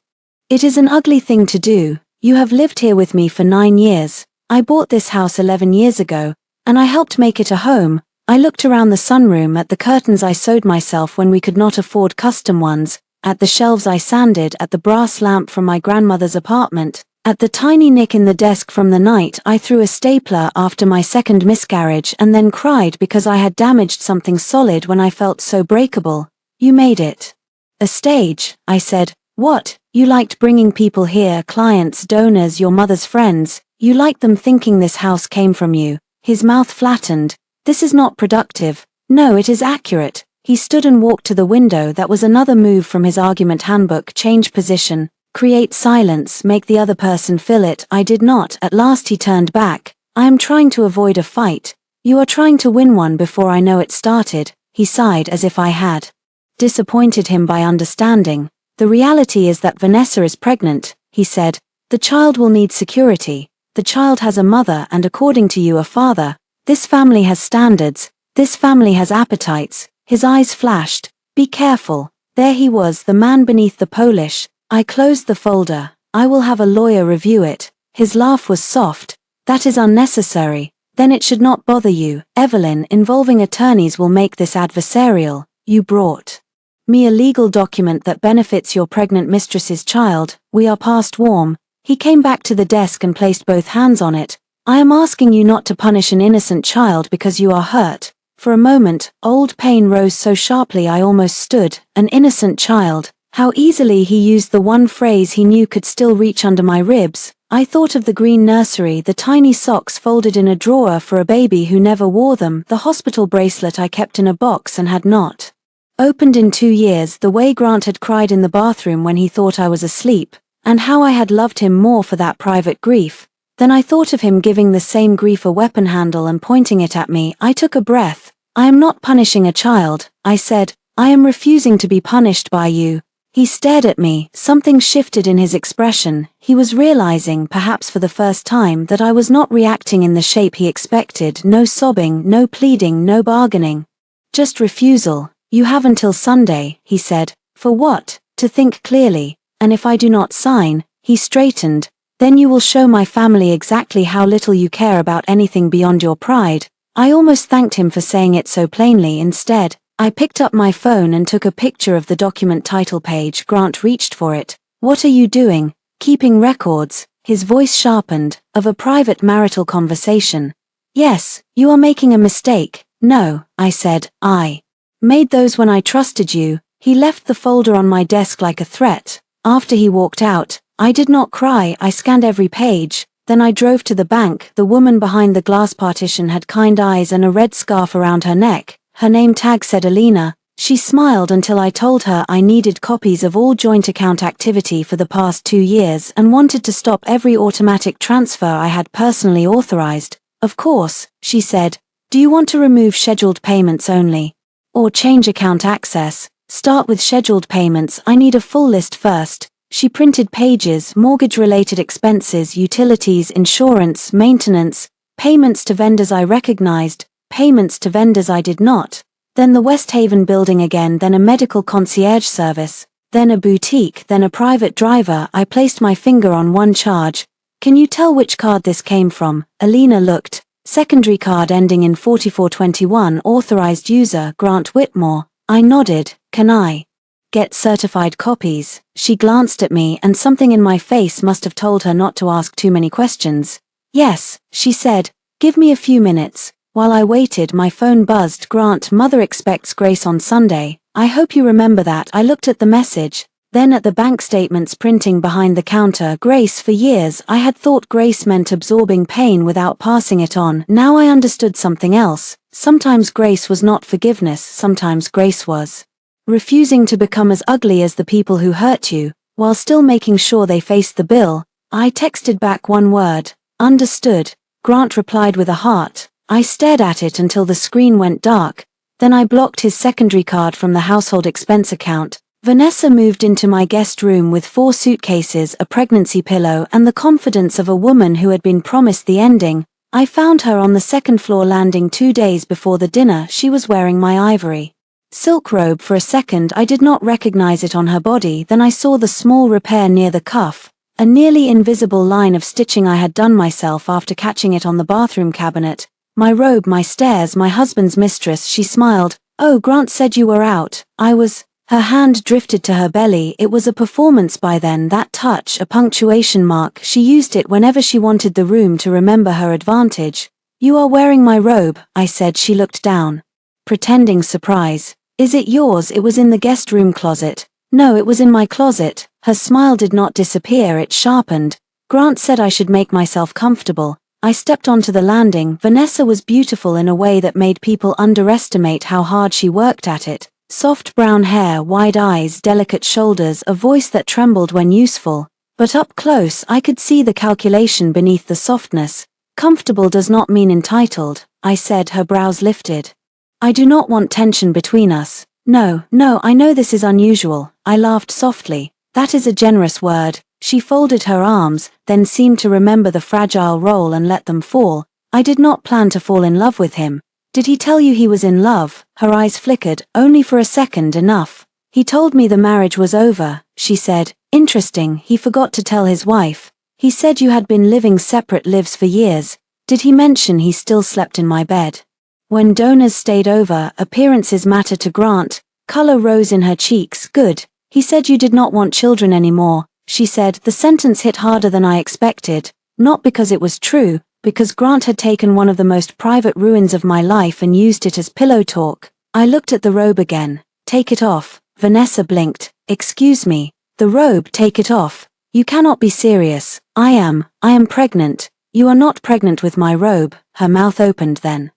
It is an ugly thing to do. You have lived here with me for 9 years. I bought this house 11 years ago, and I helped make it a home. I looked around the sunroom, at the curtains I sewed myself when we could not afford custom ones, at the shelves I sanded, at the brass lamp from my grandmother's apartment, at the tiny nick in the desk from the night I threw a stapler after my second miscarriage and then cried because I had damaged something solid when I felt so breakable. You made it a stage, I said. What? You liked bringing people here, clients, donors, your mother's friends. You liked them thinking this house came from you. His mouth flattened. This is not productive. No, it is accurate. He stood and walked to the window. That was another move from his argument handbook. Change position. Create silence. Make the other person feel it. I did not. At last he turned back. I am trying to avoid a fight. You are trying to win one before I know it started. He sighed as if I had disappointed him by understanding. The reality is that Vanessa is pregnant, he said. The child will need security. The child has a mother and, according to you, a father. This family has standards. This family has appetites. His eyes flashed. Be careful. There he was, the man beneath the polish. I closed the folder. I will have a lawyer review it. His laugh was soft. That is unnecessary. Then it should not bother you. Evelyn, involving attorneys will make this adversarial. You brought me a legal document that benefits your pregnant mistress's child. We are past warm. He came back to the desk and placed both hands on it. I am asking you not to punish an innocent child because you are hurt. For a moment, old pain rose so sharply I almost stood. An innocent child. How easily he used the one phrase he knew could still reach under my ribs. I thought of the green nursery, the tiny socks folded in a drawer for a baby who never wore them, the hospital bracelet I kept in a box and had not opened in 2 years, the way Grant had cried in the bathroom when he thought I was asleep, and how I had loved him more for that private grief. Then I thought of him giving the same grief a weapon handle and pointing it at me. I took a breath. I am not punishing a child, I said. I am refusing to be punished by you. He stared at me, something shifted in his expression. He was realizing, perhaps for the first time, that I was not reacting in the shape he expected. No sobbing, no pleading, no bargaining. Just refusal. You have until Sunday, he said. For what? To think clearly. And if I do not sign, he straightened, then you will show my family exactly how little you care about anything beyond your pride. I almost thanked him for saying it so plainly. Instead, I picked up my phone and took a picture of the document title page. Grant reached for it. What are you doing? Keeping records, his voice sharpened, of a private marital conversation. Yes, you are making a mistake. No, I said, I made those when I trusted you. He left the folder on my desk like a threat. After he walked out, I did not cry. I scanned every page. Then I drove to the bank. The woman behind the glass partition had kind eyes and a red scarf around her neck. Her name tag said Alina. She smiled until I told her I needed copies of all joint account activity for the past 2 years and wanted to stop every automatic transfer I had personally authorized. Of course, she said. Do you want to remove scheduled payments only? Or change account access? Start with scheduled payments. I need a full list first. She printed pages, mortgage-related expenses, utilities, insurance, maintenance, payments to vendors I recognized, payments to vendors I did not, then the West Haven building again, then a medical concierge service, then a boutique, then a private driver. I placed my finger on one charge. Can you tell which card this came from? Alina looked. Secondary card ending in 4421, authorized user, Grant Whitmore. I nodded. Can I get certified copies? She glanced at me and something in my face must have told her not to ask too many questions. Yes, she said. Give me a few minutes. While I waited, my phone buzzed. Grant, mother expects Grace on Sunday. I hope you remember that. I looked at the message, then at the bank statements printing behind the counter. Grace. For years, I had thought grace meant absorbing pain without passing it on. Now I understood something else. Sometimes grace was not forgiveness, sometimes grace was refusing to become as ugly as the people who hurt you, while still making sure they faced the bill. I texted back one word. Understood. Grant replied with a heart. I stared at it until the screen went dark, then I blocked his secondary card from the household expense account. Vanessa moved into my guest room with 4 suitcases, a pregnancy pillow, and the confidence of a woman who had been promised the ending. I found her on the second floor landing 2 days before the dinner. She was wearing my ivory silk robe. For a second I did not recognize it on her body, then I saw the small repair near the cuff, a nearly invisible line of stitching I had done myself after catching it on the bathroom cabinet. My robe, my stairs, my husband's mistress. She smiled. Oh, Grant said you were out. I was. Her hand drifted to her belly. It was a performance by then, that touch, a punctuation mark. She used it whenever she wanted the room to remember her advantage. You are wearing my robe, I said. She looked down, pretending surprise. Is it yours? It was in the guest room closet. No, it was in my closet. Her smile did not disappear, it sharpened. Grant said I should make myself comfortable. I stepped onto the landing. Vanessa was beautiful in a way that made people underestimate how hard she worked at it. Soft brown hair, wide eyes, delicate shoulders, a voice that trembled when useful. But up close I could see the calculation beneath the softness. Comfortable does not mean entitled, I said. Her brows lifted. I do not want tension between us. No, I know this is unusual. I laughed softly. That is a generous word. She folded her arms, then seemed to remember the fragile roll and let them fall. I did not plan to fall in love with him. Did he tell you he was in love? Her eyes flickered. Only for a second. Enough. He told me the marriage was over, she said. Interesting. He forgot to tell his wife. He said you had been living separate lives for years. Did he mention he still slept in my bed? When donors stayed over, appearances matter to Grant. Color rose in her cheeks. Good. He said you did not want children anymore. She said. The sentence hit harder than I expected, not because it was true, because Grant had taken one of the most private ruins of my life and used it as pillow talk. I looked at the robe again. Take it off. Vanessa blinked. Excuse me. The robe, take it off. You cannot be serious. I am pregnant. You are not pregnant with my robe. Her mouth opened then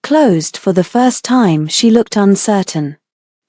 closed. For the first time she looked uncertain.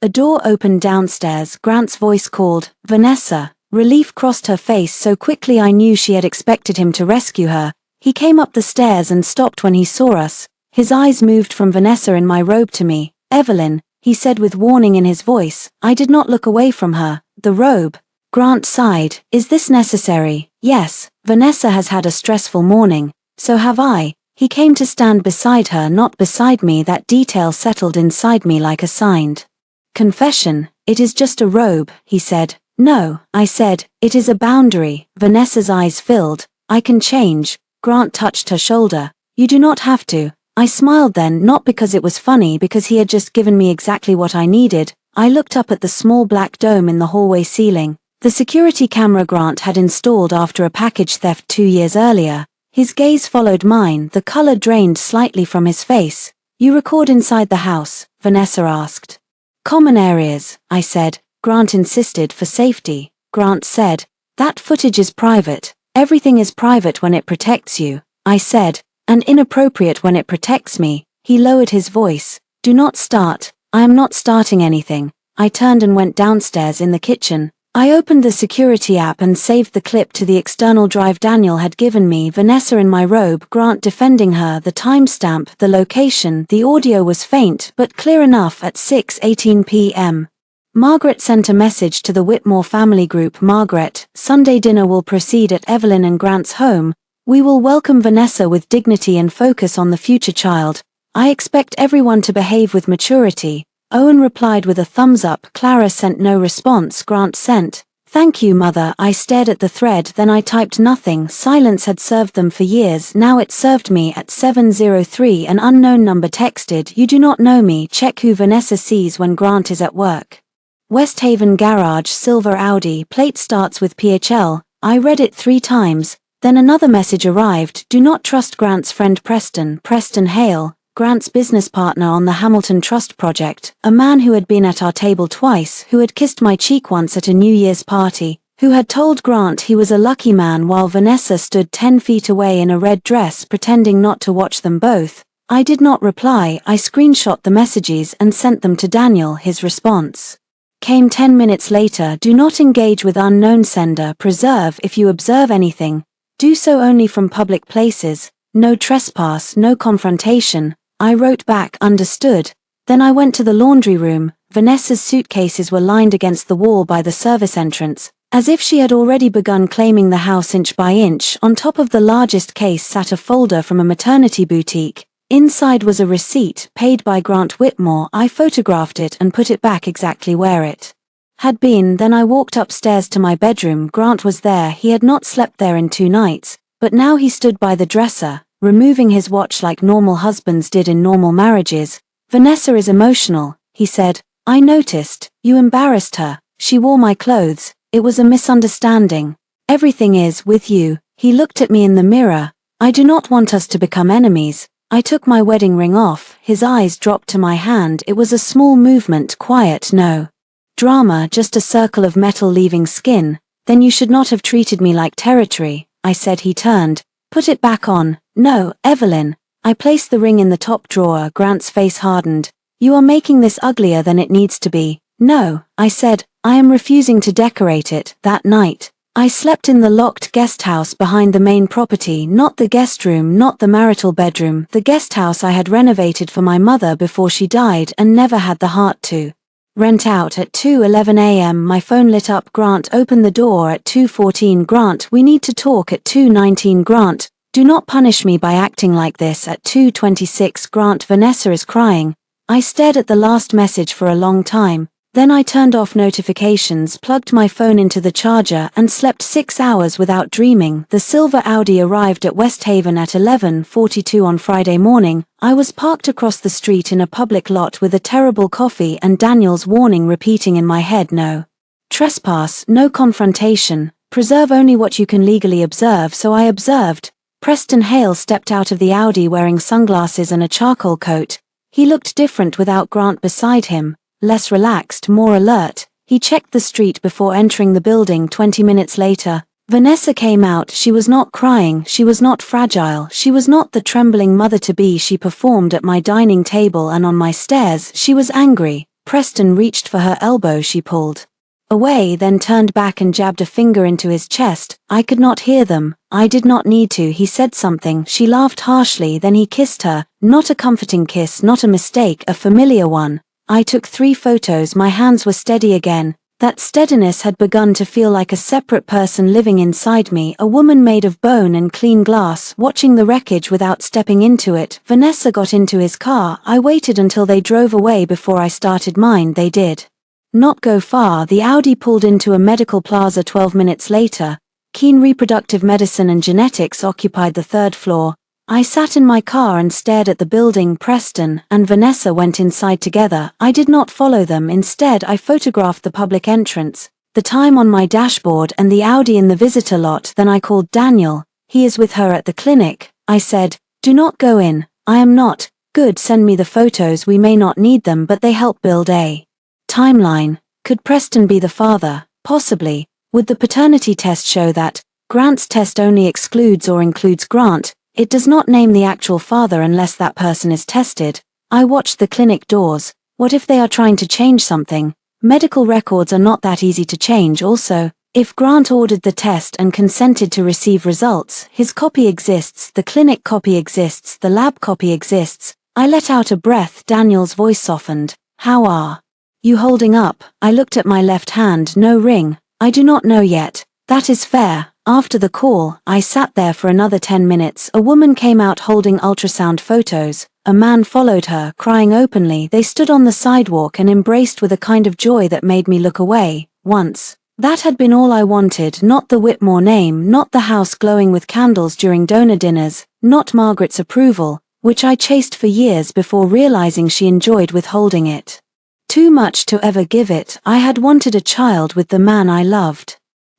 A door opened downstairs. Grant's voice called, Vanessa. Relief crossed her face so quickly I knew she had expected him to rescue her. He came up the stairs and stopped when he saw us. His eyes moved from Vanessa in my robe to me. Evelyn, he said with warning in his voice. I did not look away from her. The robe. Grant sighed. Is this necessary? Yes, Vanessa has had a stressful morning. So have I. He came to stand beside her, not beside me. That detail settled inside me like a signed confession. It is just a robe, he said. No, I said, it is a boundary. Vanessa's eyes filled. I can change. Grant touched her shoulder. You do not have to. I smiled then, not because it was funny, because he had just given me exactly what I needed. I looked up at the small black dome in the hallway ceiling. The security camera Grant had installed after a package theft 2 years earlier. His gaze followed mine, the color drained slightly from his face. You record inside the house? Vanessa asked. Common areas, I said. Grant insisted, for safety. Grant said, that footage is private. Everything is private when it protects you, I said, and inappropriate when it protects me. He lowered his voice. Do not start. I am not starting anything. I turned and went downstairs in the kitchen. I opened the security app and saved the clip to the external drive Daniel had given me. Vanessa in my robe, Grant defending her, the timestamp, the location. The audio was faint but clear enough at 6:18 p.m. Margaret sent a message to the Whitmore family group. Margaret, Sunday dinner will proceed at Evelyn and Grant's home. We will welcome Vanessa with dignity and focus on the future child. I expect everyone to behave with maturity. Owen replied with a thumbs up. Clara sent no response. Grant sent, thank you, mother. I stared at the thread, then I typed nothing. Silence had served them for years. Now it served me. At 7:03 an unknown number texted, you do not know me. Check who Vanessa sees when Grant is at work. West Haven Garage, silver Audi, plate starts with PHL. I read it 3 times. Then another message arrived. Do not trust Grant's friend Preston. Preston Hale, Grant's business partner on the Hamilton Trust project, a man who had been at our table twice, who had kissed my cheek once at a New Year's party, who had told Grant he was a lucky man while Vanessa stood 10 feet away in a red dress pretending not to watch them both. I did not reply. I screenshot the messages and sent them to Daniel. His response came 10 minutes later. Do not engage with unknown sender. Preserve. If you observe anything, do so only from public places. No trespass, no confrontation. I wrote back, understood. Then I went to the laundry room. Vanessa's suitcases were lined against the wall by the service entrance, as if she had already begun claiming the house inch by inch. On top of the largest case sat a folder from a maternity boutique. Inside was a receipt, paid by Grant Whitmore. I photographed it and put it back exactly where it had been. Then I walked upstairs to my bedroom. Grant was there. He had not slept there in 2 nights, but now he stood by the dresser, removing his watch like normal husbands did in normal marriages. Vanessa is emotional, he said. I noticed. You embarrassed her. She wore my clothes. It was a misunderstanding. Everything is with you. He looked at me in the mirror. I do not want us to become enemies. I took my wedding ring off. His eyes dropped to my hand. It was a small movement, quiet, no drama, just a circle of metal leaving skin. Then you should not have treated me like territory, I said. He turned. Put it back on. No, Evelyn. I placed the ring in the top drawer. Grant's face hardened. You are making this uglier than it needs to be. No, I said, I am refusing to decorate it. That night, I slept in the locked guest house behind the main property, not the guest room, not the marital bedroom, the guest house I had renovated for my mother before she died and never had the heart to rent out. At 2:11 a.m. my phone lit up. Grant, open the door. At 2:14 Grant, we need to talk. At 2:19 Grant, do not punish me by acting like this. At 2:26 Grant, Vanessa is crying. I stared at the last message for a long time. Then I turned off notifications, plugged my phone into the charger and slept 6 hours without dreaming. The silver Audi arrived at West Haven at 11:42 on Friday morning. I was parked across the street in a public lot with a terrible coffee and Daniel's warning repeating in my head: no trespass, no confrontation, preserve only what you can legally observe. So I observed. Preston Hale stepped out of the Audi wearing sunglasses and a charcoal coat. He looked different without Grant beside him. Less relaxed, more alert. He checked the street before entering the building. 20 minutes later, Vanessa came out. She was not crying, she was not fragile, she was not the trembling mother-to-be she performed at my dining table and on my stairs. She was angry. Preston reached for her elbow. She pulled away, then turned back and jabbed a finger into his chest. I could not hear them. I did not need to. He said something. She laughed harshly, then he kissed her. Not a comforting kiss, not a mistake, a familiar one. I took 3 photos. My hands were steady again. That steadiness had begun to feel like a separate person living inside me, a woman made of bone and clean glass, watching the wreckage without stepping into it. Vanessa got into his car. I waited until they drove away before I started mine. They did not go far. The Audi pulled into a medical plaza 12 minutes later. Keen Reproductive Medicine and Genetics occupied the 3rd floor. I sat in my car and stared at the building. Preston and Vanessa went inside together. I did not follow them. Instead, I photographed the public entrance, the time on my dashboard, and the Audi in the visitor lot. Then I called Daniel. He is with her at the clinic. I said, "Do not go in. I am not." "Good, send me the photos. We may not need them, but they help build a timeline." Could Preston be the father? Possibly. Would the paternity test show that? Grant's test only excludes or includes Grant. It does not name the actual father unless that person is tested. I watched the clinic doors. What if they are trying to change something? Medical records are not that easy to change. Also, if Grant ordered the test and consented to receive results, his copy exists, the clinic copy exists, the lab copy exists. I let out a breath. Daniel's voice softened. "How are you holding up?" I looked at my left hand. No ring. "I do not know yet." "That is fair." After the call, I sat there for another 10 minutes. A woman came out holding ultrasound photos. A man followed her, crying openly. They stood on the sidewalk and embraced with a kind of joy that made me look away. Once. That had been all I wanted. Not the Whitmore name, not the house glowing with candles during donor dinners, not Margaret's approval, which I chased for years before realizing she enjoyed withholding it. Too much to ever give it. I had wanted a child with the man I loved.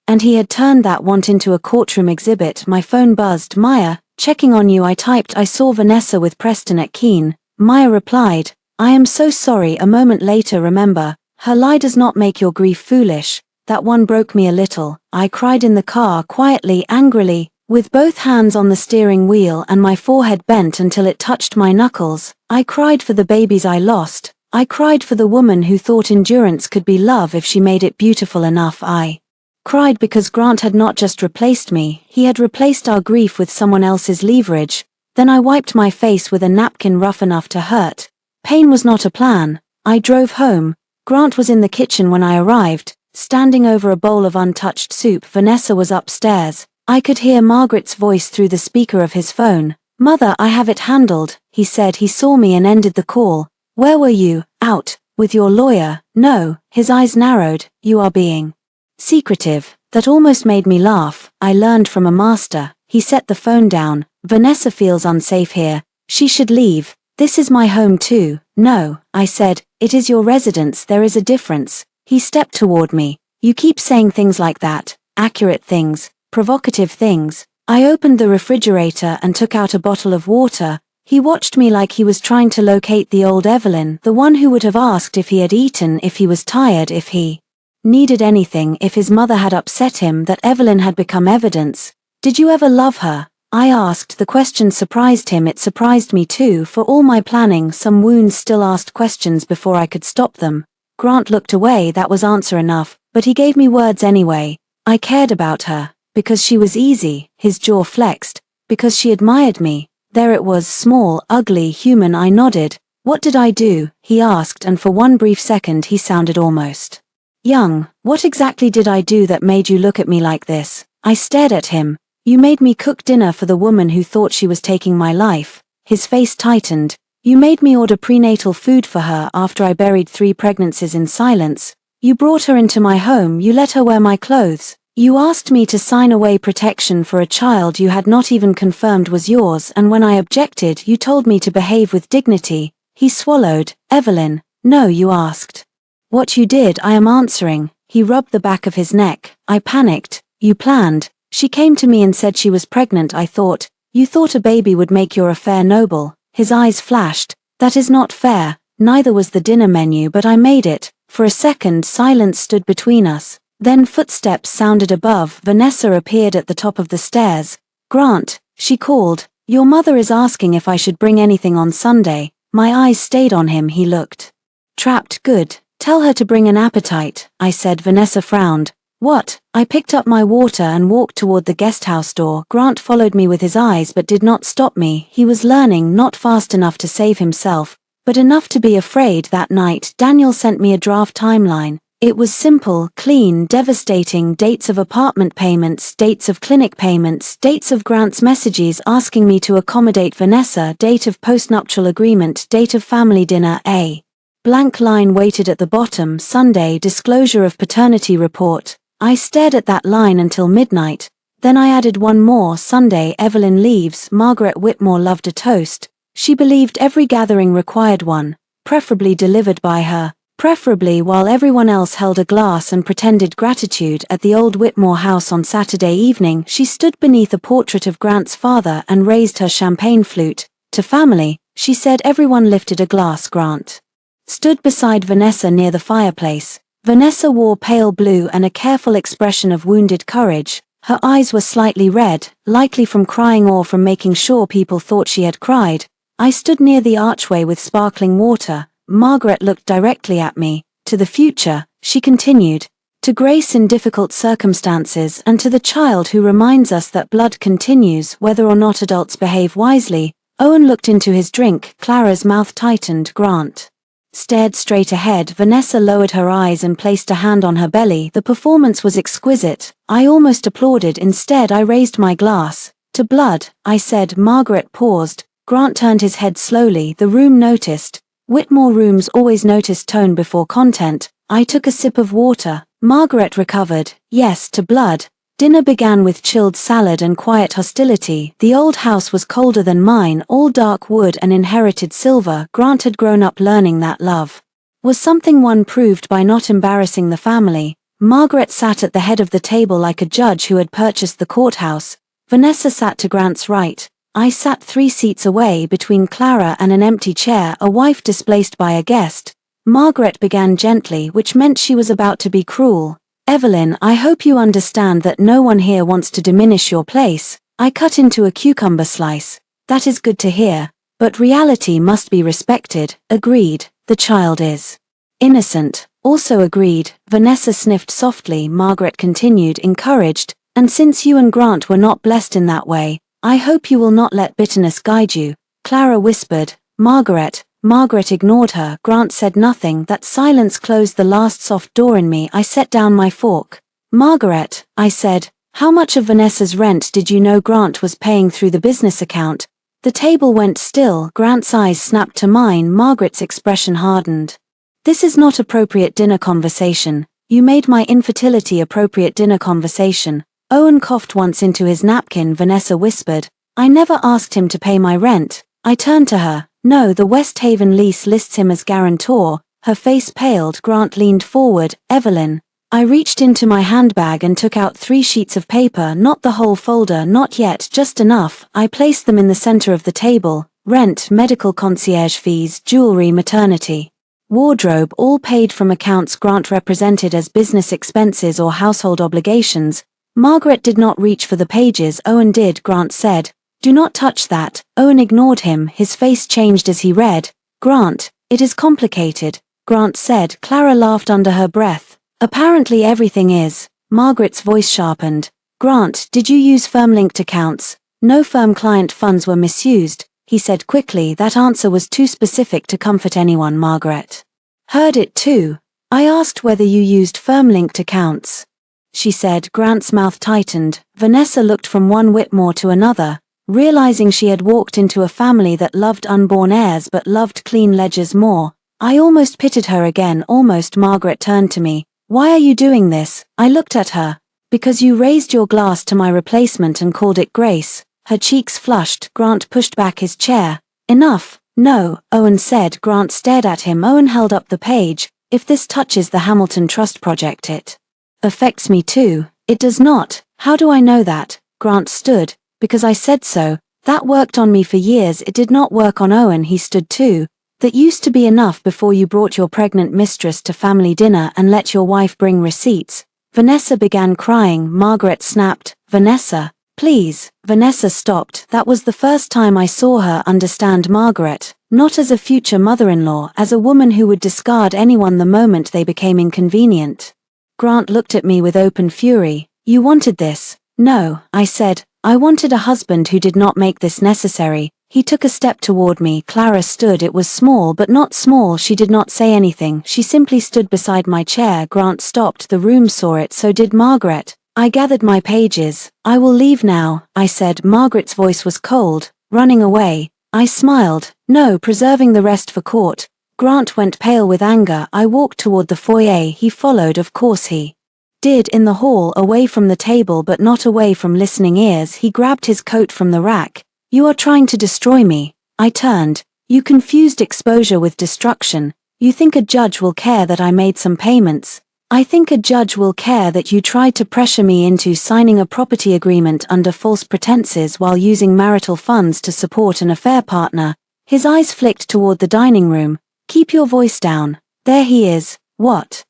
And he had turned that want into a courtroom exhibit. My phone buzzed. "Maya, checking on you." I typed, "I saw Vanessa with Preston at Keene." Maya replied, "I am so sorry." A moment later, "Remember, her lie does not make your grief foolish." That one broke me a little. I cried in the car, quietly, angrily, with both hands on the steering wheel and my forehead bent until it touched my knuckles. I cried for the babies I lost. I cried for the woman who thought endurance could be love if she made it beautiful enough. I cried because Grant had not just replaced me, he had replaced our grief with someone else's leverage. Then I wiped my face with a napkin rough enough to hurt. Pain was not a plan. I drove home. Grant was in the kitchen when I arrived, standing over a bowl of untouched soup. Vanessa was upstairs. I could hear Margaret's voice through the speaker of his phone. "Mother, I have it handled," he said. He saw me and ended the call. "Where were you?" "Out. With your lawyer." "No." His eyes narrowed. "You are being secretive." That almost made me laugh. I learned from a master. He set the phone down. "Vanessa feels unsafe here. She should leave. This is my home too." "No," I said, "it is your residence. There is a difference." He stepped toward me. "You keep saying things like that. Accurate things. Provocative things." I opened the refrigerator and took out a bottle of water. He watched me like he was trying to locate the old Evelyn, the one who would have asked if he had eaten, if he was tired, if he needed anything, if his mother had upset him. That Evelyn had become evidence. "Did you ever love her?" I asked. The question surprised him. It surprised me too. For all my planning, some wounds still asked questions before I could stop them. Grant looked away. That was answer enough, but he gave me words anyway. "I cared about her. Because she was easy." His jaw flexed. "Because she admired me." There it was, small, ugly, human. I nodded. "What did I do?" he asked, and for one brief second he sounded almost young. "What exactly did I do that made you look at me like this?" I stared at him. "You made me cook dinner for the woman who thought she was taking my life." His face tightened. "You made me order prenatal food for her after I buried 3 pregnancies in silence. You brought her into my home. You let her wear my clothes. You asked me to sign away protection for a child you had not even confirmed was yours, and when I objected, you told me to behave with dignity." He swallowed. "Evelyn." "No, you asked what you did." "I am answering." He rubbed the back of his neck. I panicked. "You planned. She came to me and said she was pregnant. I thought, you thought a baby would make your affair noble." His eyes flashed. "That is not fair. Neither was the dinner menu, but I made it." For a second, silence stood between us. Then footsteps sounded above. Vanessa appeared at the top of the stairs. "Grant," she called, "your mother is asking if I should bring anything on Sunday." My eyes stayed on him. He looked trapped. "Good. Tell her to bring an appetite," I said. Vanessa frowned. "What?" I picked up my water and walked toward the guesthouse door. Grant followed me with his eyes but did not stop me. He was learning, not fast enough to save himself, but enough to be afraid. That night, Daniel sent me a draft timeline. It was simple, clean, devastating: dates of apartment payments, dates of clinic payments, dates of grants, messages asking me to accommodate Vanessa, date of postnuptial agreement, date of family dinner. A blank line waited at the bottom: Sunday, disclosure of paternity report. I stared at that line until midnight. Then I added one more: Sunday, Evelyn leaves. Margaret Whitmore loved a toast. She believed every gathering required one, preferably delivered by her. Preferably while everyone else held a glass and pretended gratitude. At the old Whitmore house on Saturday evening, she stood beneath a portrait of Grant's father and raised her champagne flute. To family, she said. Everyone lifted a glass. Grant stood beside Vanessa near the fireplace. Vanessa wore pale blue and a careful expression of wounded courage. Her eyes were slightly red, likely from crying or from making sure people thought she had cried. I stood near the archway with sparkling water. Margaret looked directly at me. To the future, she continued. To grace in difficult circumstances, and to the child who reminds us that blood continues whether or not adults behave wisely. Owen looked into his drink. Clara's mouth tightened. Grant stared straight ahead. Vanessa lowered her eyes and placed a hand on her belly. The performance was exquisite. I almost applauded. Instead, I raised my glass. To blood, I said. Margaret paused. Grant turned his head slowly. The room noticed. Whitmore rooms always noticed tone before content. I took a sip of water. Margaret recovered. Yes, to blood. Dinner began with chilled salad and quiet hostility. The old house was colder than mine, all dark wood and inherited silver. Grant had grown up learning that love was something one proved by not embarrassing the family. Margaret sat at the head of the table like a judge who had purchased the courthouse. Vanessa sat to Grant's right. I sat 3 seats away between Clara and an empty chair, a wife displaced by a guest. Margaret began gently, which meant she was about to be cruel. Evelyn, I hope you understand that no one here wants to diminish your place. I cut into a cucumber slice. That is good to hear. But reality must be respected. Agreed. The child is innocent. Also agreed. Vanessa sniffed softly. Margaret continued, encouraged. And since you and Grant were not blessed in that way, I hope you will not let bitterness guide you. Clara whispered. Margaret ignored her. Grant said nothing. That silence closed the last soft door in me. I set down my fork. Margaret, I said, how much of Vanessa's rent did you know Grant was paying through the business account? The table went still. Grant's eyes snapped to mine. Margaret's expression hardened. This is not appropriate dinner conversation. You made my infertility appropriate dinner conversation. Owen coughed once into his napkin. Vanessa whispered. I never asked him to pay my rent. I turned to her. No, the West Haven lease lists him as guarantor. Her face paled. Grant leaned forward. Evelyn. I reached into my handbag and took out 3 sheets of paper, not the whole folder, not yet, just enough. I placed them in the center of the table. Rent, medical concierge fees, jewelry, maternity, wardrobe, all paid from accounts Grant represented as business expenses or household obligations. Margaret did not reach for the pages. Owen did. Grant said, do not touch that. Owen ignored him. His face changed as he read. Grant, it is complicated. Grant said. Clara laughed under her breath. Apparently everything is. Margaret's voice sharpened. Grant, did you use firm-linked accounts? No firm client funds were misused, he said quickly. That answer was too specific to comfort anyone. Margaret heard it too. I asked whether you used firm-linked accounts, she said. Grant's mouth tightened. Vanessa looked from one Whitmore to another, realizing she had walked into a family that loved unborn heirs but loved clean ledgers more. I almost pitied her again. Almost. Margaret turned to me. Why are you doing this? I looked at her. Because you raised your glass to my replacement and called it grace. Her cheeks flushed. Grant pushed back his chair. Enough. No, Owen said. Grant stared at him. Owen held up the page. If this touches the Hamilton Trust project, it affects me too. It does not. How do I know that? Grant stood. Because I said so. That worked on me for years. It did not work on Owen. He stood too. That used to be enough before you brought your pregnant mistress to family dinner and let your wife bring receipts. Vanessa began crying. Margaret snapped. Vanessa, please. Vanessa stopped. That was the first time I saw her understand Margaret, not as a future mother-in-law, as a woman who would discard anyone the moment they became inconvenient. Grant looked at me with open fury. You wanted this? No, I said. I wanted a husband who did not make this necessary. He took a step toward me. Clara stood. It was small but not small. She did not say anything. She simply stood beside my chair. Grant stopped. The room saw it. So did Margaret. I gathered my pages. I will leave now, I said. Margaret's voice was cold. Running away. I smiled. No, preserving the rest for court. Grant went pale with anger. I walked toward the foyer. He followed. Of course he did. In the hall, away from the table but not away from listening ears. He grabbed his coat from the rack. You are trying to destroy me. I turned. You confused exposure with destruction. You think a judge will care that I made some payments? I think a judge will care that you tried to pressure me into signing a property agreement under false pretenses while using marital funds to support an affair partner. His eyes flicked toward the dining room. Keep your voice down. There he is. What?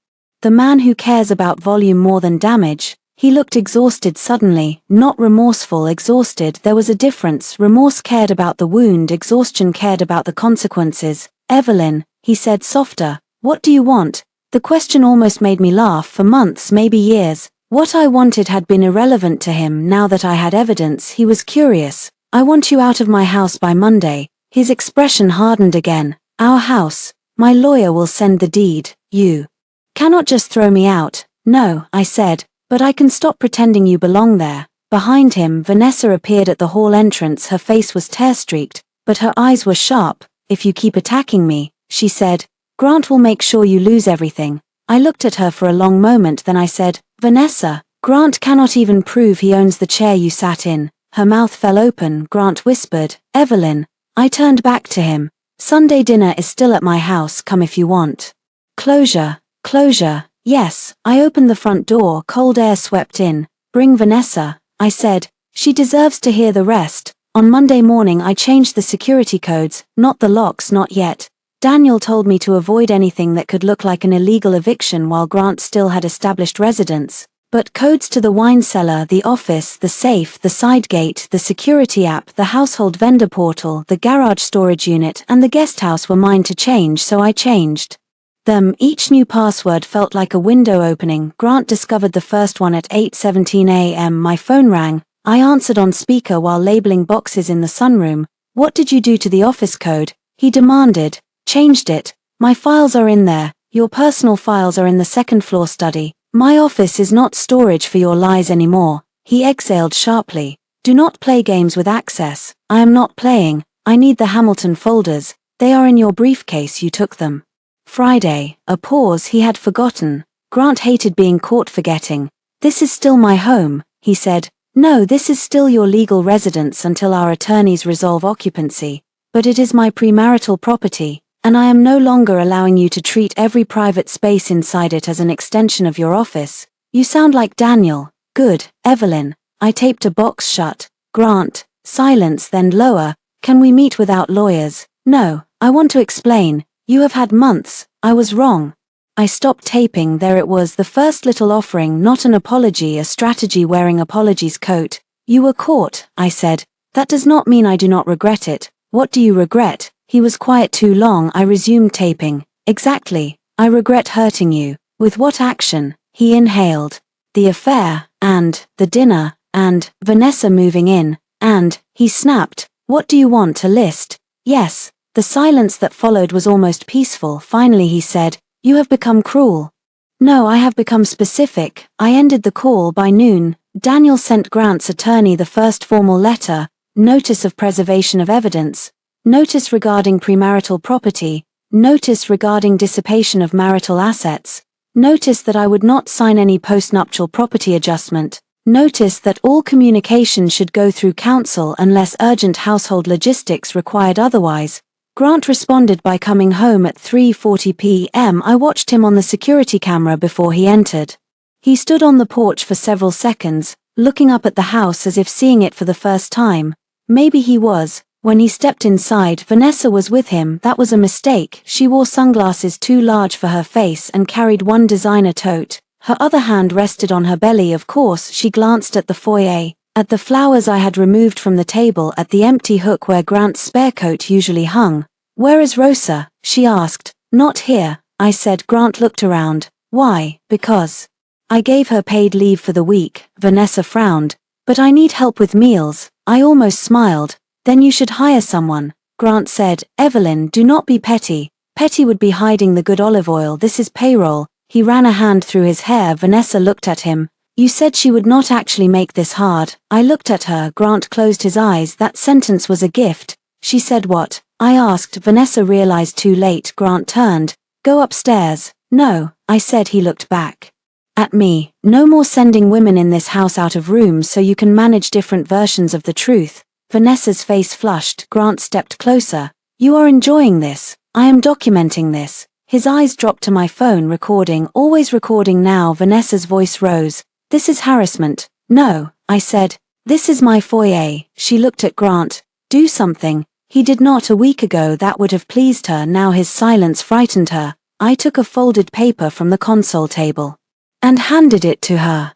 The man who cares about volume more than damage. He looked exhausted suddenly, not remorseful, exhausted. There was a difference. Remorse cared about the wound, exhaustion cared about the consequences. Evelyn, he said softer, what do you want? The question almost made me laugh. For months, maybe years, what I wanted had been irrelevant to him. Now that I had evidence, he was curious. I want you out of my house by Monday. His expression hardened again. Our house. My lawyer will send the deed. You cannot just throw me out. No, I said, but I can stop pretending you belong there. Behind him, Vanessa appeared at the hall entrance. Her face was tear-streaked, but her eyes were sharp. If you keep attacking me, she said, Grant will make sure you lose everything. I looked at her for a long moment, then I said, Vanessa, Grant cannot even prove he owns the chair you sat in. Her mouth fell open. Grant whispered, Evelyn. I turned back to him. Sunday dinner is still at my house. Come if you want. Closure. Closure. Yes. I opened the front door. Cold air swept in. Bring Vanessa, I said. She deserves to hear the rest. On Monday morning I changed the security codes, not the locks, not yet. Daniel told me to avoid anything that could look like an illegal eviction while Grant still had established residence. But codes to the wine cellar, the office, the safe, the side gate, the security app, the household vendor portal, the garage storage unit, and the guest house were mine to change, so I changed them. Each new password felt like a window opening. Grant discovered the first one at 8:17 a.m. My phone rang. I answered on speaker while labeling boxes in the sunroom. What did you do to the office code? He demanded. Changed it. My files are in there. Your personal files are in the second floor study. My office is not storage for your lies anymore. He exhaled sharply. Do not play games with access. I am not playing. I need the Hamilton folders. They are in your briefcase. You took them. Friday. A pause. He had forgotten. Grant hated being caught forgetting. This is still my home, he said. No, this is still your legal residence until our attorneys resolve occupancy. But it is my premarital property, and I am no longer allowing you to treat every private space inside it as an extension of your office. You sound like Daniel. Good, Evelyn. I taped a box shut. Grant. Silence, then lower. Can we meet without lawyers? No, I want to explain. You have had months. I was wrong. I stopped taping. There it was, the first little offering, not an apology, a strategy wearing apologies coat. You were caught, I said. That does not mean I do not regret it. What do you regret? He was quiet too long. I resumed taping. Exactly. I regret hurting you. With what action? He inhaled. The affair, and the dinner, and Vanessa moving in, and he snapped. What do you want, a list? Yes. The silence that followed was almost peaceful. Finally he said, You have become cruel. No, I have become specific. I ended the call by noon. Daniel sent Grant's attorney the first formal letter, notice of preservation of evidence, notice regarding premarital property, notice regarding dissipation of marital assets, notice that I would not sign any postnuptial property adjustment, notice that all communication should go through counsel unless urgent household logistics required otherwise. Grant responded by coming home at 3:40 p.m. I watched him on the security camera before he entered. He stood on the porch for several seconds, looking up at the house as if seeing it for the first time. Maybe he was. When he stepped inside, Vanessa was with him. That was a mistake. She wore sunglasses too large for her face and carried one designer tote. Her other hand rested on her belly. Of course, she glanced at the foyer, at the flowers I had removed from the table, at the empty hook where Grant's spare coat usually hung. Where is Rosa? She asked. Not here, I said. Grant looked around. Why? Because I gave her paid leave for the week. Vanessa frowned. But I need help with meals. I almost smiled. Then you should hire someone, Grant said. Evelyn, do not be petty. Petty would be hiding the good olive oil. This is payroll. He ran a hand through his hair. Vanessa looked at him. You said she would not actually make this hard. I looked at her. Grant closed his eyes. That sentence was a gift. She said what? I asked. Vanessa realized too late. Grant turned. Go upstairs. No, I said. He looked back at me. No more sending women in this house out of rooms so you can manage different versions of the truth. Vanessa's face flushed. Grant stepped closer. You are enjoying this. I am documenting this. His eyes dropped to my phone. Recording, always recording now. Vanessa's voice rose. This is harassment. No, I said. This is my foyer. She looked at Grant. Do something. He did not. A week ago that would have pleased her. Now his silence frightened her. I took a folded paper from the console table and handed it to her.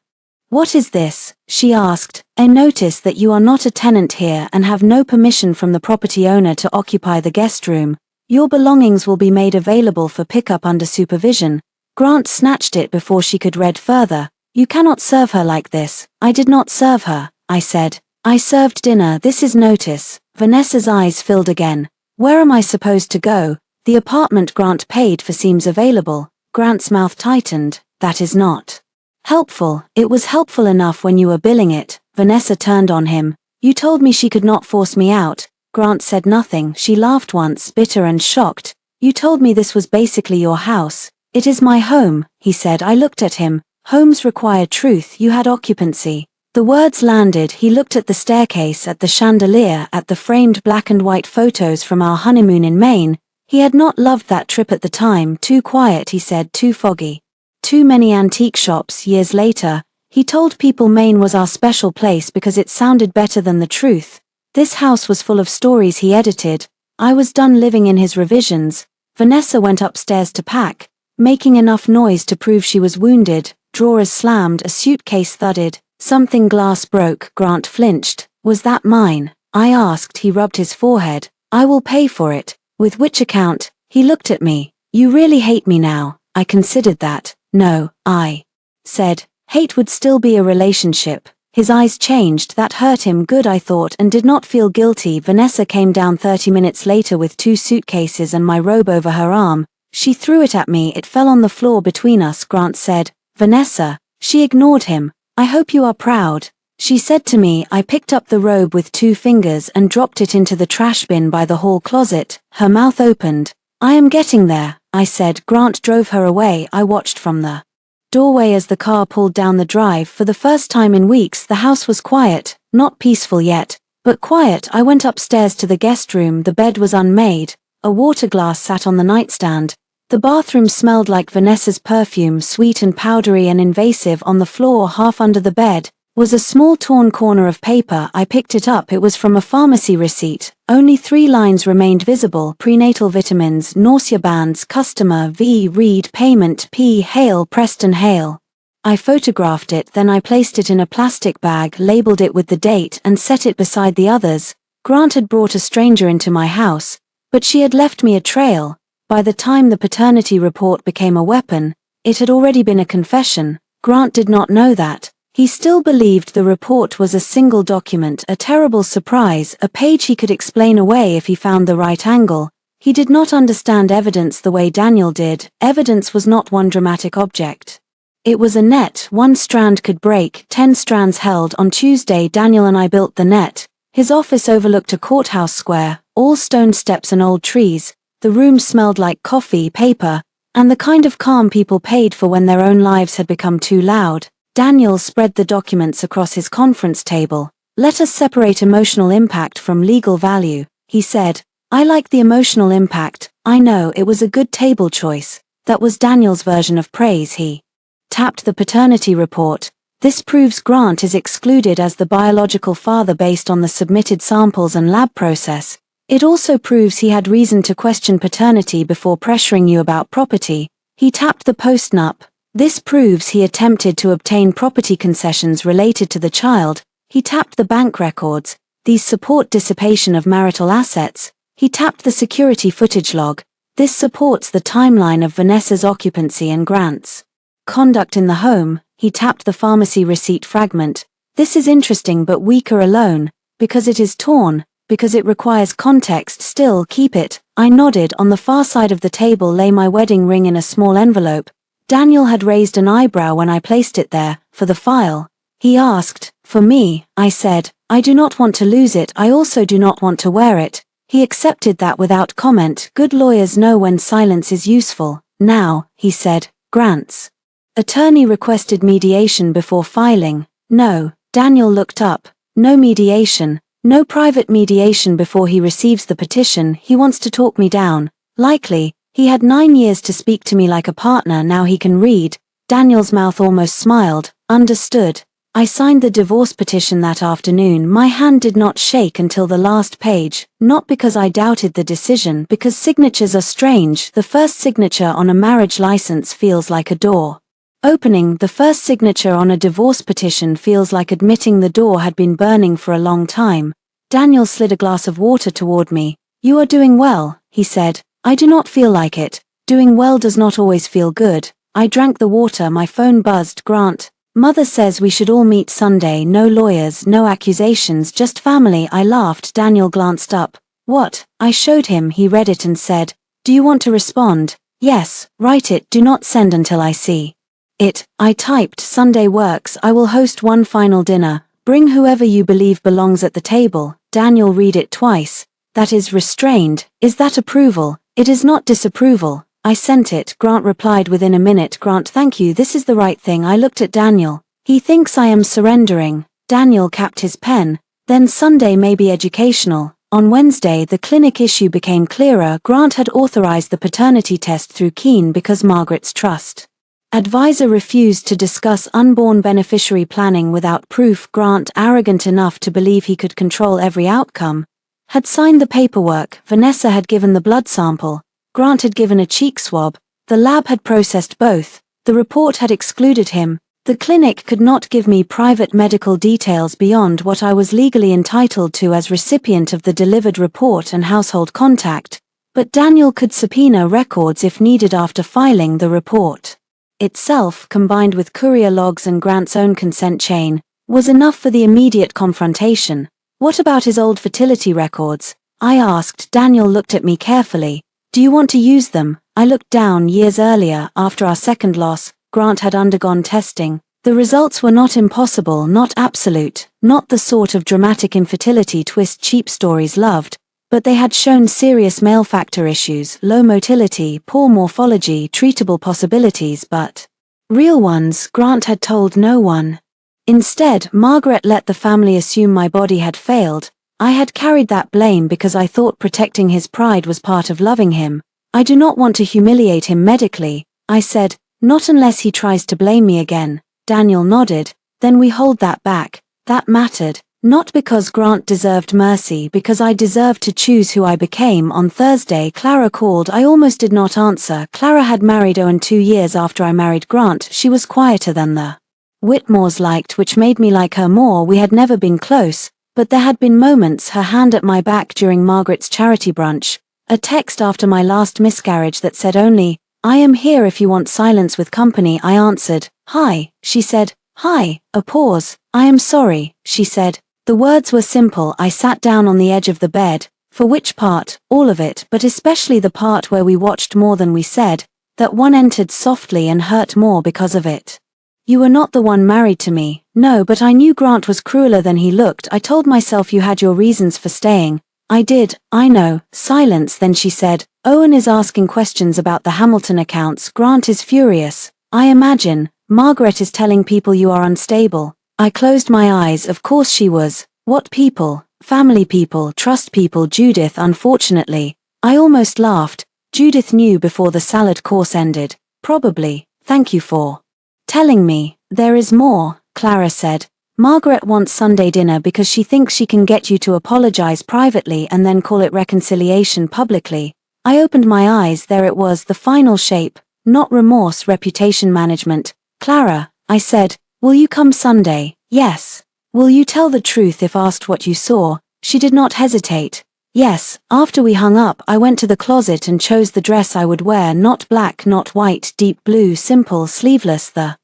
What is this? She asked. I notice that you are not a tenant here and have no permission from the property owner to occupy the guest room. Your belongings will be made available for pickup under supervision. Grant snatched it before she could read further. You cannot serve her like this. I did not serve her, I said. I served dinner. This is notice. Vanessa's eyes filled again. Where am I supposed to go? The apartment Grant paid for seems available. Grant's mouth tightened. That is not helpful. It was helpful enough when you were billing it. Vanessa turned on him. You told me she could not force me out. Grant said nothing. She laughed once, bitter and shocked. You told me this was basically your house. It is my home, he said. I looked at him. Homes require truth. You had occupancy. The words landed. He looked at the staircase, at the chandelier, at the framed black and white photos from our honeymoon in Maine. He had not loved that trip at the time. Too quiet, he said, too foggy. Too many antique shops. Years later, he told people Maine was our special place because it sounded better than the truth. This house was full of stories he edited. I was done living in his revisions. Vanessa went upstairs to pack, making enough noise to prove she was wounded. Drawers slammed, a suitcase thudded. Something glass broke. Grant flinched. Was that mine? I asked. He rubbed his forehead. I will pay for it. With which account? He looked at me. You really hate me now. I considered that. No, I said. Hate would still be a relationship. His eyes changed. That hurt him. Good, I thought, and did not feel guilty. Vanessa came down 30 minutes later with 2 suitcases and my robe over her arm. She threw it at me. It fell on the floor between us. Grant said. Vanessa. She ignored him. I hope you are proud. She said to me. I picked up the robe with 2 fingers and dropped it into the trash bin by the hall closet. Her mouth opened. I am getting there, I said. Grant drove her away. I watched from the doorway as the car pulled down the drive. For the first time in weeks the house was quiet, not peaceful yet, but quiet. I went upstairs to the guest room. The bed was unmade. A water glass sat on the nightstand. The bathroom smelled like Vanessa's perfume, sweet and powdery and invasive. On the floor, half under the bed, was a small torn corner of paper. I picked it up. It was from a pharmacy receipt. Only 3 lines remained visible. Prenatal vitamins, nausea bands, customer, V. Read, payment, P. Hale, Preston Hale. I photographed it, then I placed it in a plastic bag, labeled it with the date, and set it beside the others. Grant had brought a stranger into my house, but she had left me a trail. By the time the paternity report became a weapon, it had already been a confession. Grant did not know that. He still believed the report was a single document, a terrible surprise, a page he could explain away if he found the right angle. He did not understand evidence the way Daniel did. Evidence was not one dramatic object. It was a net. 1 strand could break, 10 strands held. On Tuesday, Daniel and I built the net. His office overlooked a courthouse square, all stone steps and old trees. The room smelled like coffee, paper, and the kind of calm people paid for when their own lives had become too loud. Daniel spread the documents across his conference table. Let us separate emotional impact from legal value, he said. I like the emotional impact. I know, it was a good table choice. That was Daniel's version of praise. He tapped the paternity report. This proves Grant is excluded as the biological father based on the submitted samples and lab process. It also proves he had reason to question paternity before pressuring you about property. He tapped the postnup. This proves he attempted to obtain property concessions related to the child. He tapped the bank records. These support dissipation of marital assets. He tapped the security footage log. This supports the timeline of Vanessa's occupancy and Grant's conduct in the home. He tapped the pharmacy receipt fragment. This is interesting but weaker alone, because it is torn. because it requires context. Still, keep it. I nodded. On the far side of the table lay my wedding ring in a small envelope. Daniel had raised an eyebrow when I placed it there, for the file. He asked, "For me," I said. "I do not want to lose it. I also do not want to wear it." He accepted that without comment. Good lawyers know when silence is useful. "Now," he said, "Grant's attorney requested mediation before filing." "No." Daniel looked up. "No mediation. No private mediation before he receives the petition. He wants to talk me down. Likely. He had 9 years to speak to me like a partner. Now he can read." Daniel's mouth almost smiled. "Understood." I signed the divorce petition that afternoon. My hand did not shake until the last page, not because I doubted the decision, because signatures are strange. The first signature on a marriage license feels like a door opening. The first signature on a divorce petition feels like admitting the door had been burning for a long time. Daniel slid a glass of water toward me. "You are doing well," he said. "I do not feel like it. Doing well does not always feel good." I drank the water. My phone buzzed. "Grant. Mother says we should all meet Sunday. No lawyers, no accusations, just family." I laughed. Daniel glanced up. "What?" I showed him. He read it and said, "Do you want to respond?" "Yes." "Write it. Do not send until I see it." I typed, "Sunday works. I will host one final dinner. Bring whoever you believe belongs at the table." Daniel read it twice. "That is restrained. Is that approval?" "It is not disapproval." I sent it. Grant replied within a minute. "Grant, thank you. This is the right thing." I looked at Daniel. "He thinks I am surrendering." Daniel capped his pen. "Then Sunday may be educational." On Wednesday the clinic issue became clearer. Grant had authorized the paternity test through Keene because Margaret's trust advisor refused to discuss unborn beneficiary planning without proof. Grant, arrogant enough to believe he could control every outcome, had signed the paperwork. Vanessa had given the blood sample. Grant had given a cheek swab. The lab had processed both. The report had excluded him. The clinic could not give me private medical details beyond what I was legally entitled to as recipient of the delivered report and household contact, but Daniel could subpoena records if needed after filing the report. Itself, combined with courier logs and Grant's own consent chain, was enough for the immediate confrontation. "What about his old fertility records?" I asked. Daniel looked at me carefully. "Do you want to use them?" I looked down. Years earlier, after our second loss, Grant had undergone testing. The results were not impossible, not absolute, not the sort of dramatic infertility twist cheap stories loved, but they had shown serious male factor issues, low motility, poor morphology, treatable possibilities, but real ones. Grant had told no one. Instead, Margaret let the family assume my body had failed. I had carried that blame because I thought protecting his pride was part of loving him. "I do not want to humiliate him medically," I said. "Not unless he tries to blame me again." Daniel nodded. "Then we hold that back." That mattered. Not because Grant deserved mercy, because I deserved to choose who I became. On Thursday, Clara called. I almost did not answer. Clara had married Owen 2 years after I married Grant. She was quieter than the Whitmores liked, which made me like her more. We had never been close, but there had been moments. Her hand at my back during Margaret's charity brunch. A text after my last miscarriage that said only, "I am here if you want silence with company." I answered. "Hi," she said. "Hi." A pause. "I am sorry," she said. The words were simple. I sat down on the edge of the bed. For which part? All of it, but especially the part where we watched more than we said. That one entered softly and hurt more because of it. "You were not the one married to me." "No, but I knew Grant was crueler than he looked." I told myself you had your reasons for staying. "I did, I know." Silence. Then she said, "Owen is asking questions about the Hamilton accounts. Grant is furious. I imagine. Margaret is telling people you are unstable." I closed my eyes. Of course she was. What people? Family people, trust people. Judith, unfortunately. I almost laughed. Judith knew before the salad course ended. Probably. "Thank you for telling me." "There is more," Clara said. "Margaret wants Sunday dinner because she thinks she can get you to apologize privately and then call it reconciliation publicly." I opened my eyes. There it was, the final shape. Not remorse, reputation management. "Clara," I said, "will you come Sunday?" "Yes." "Will you tell the truth if asked what you saw?" She did not hesitate. "Yes." After we hung up, I went to the closet and chose the dress I would wear. Not black, not white, deep blue, simple, sleeveless. The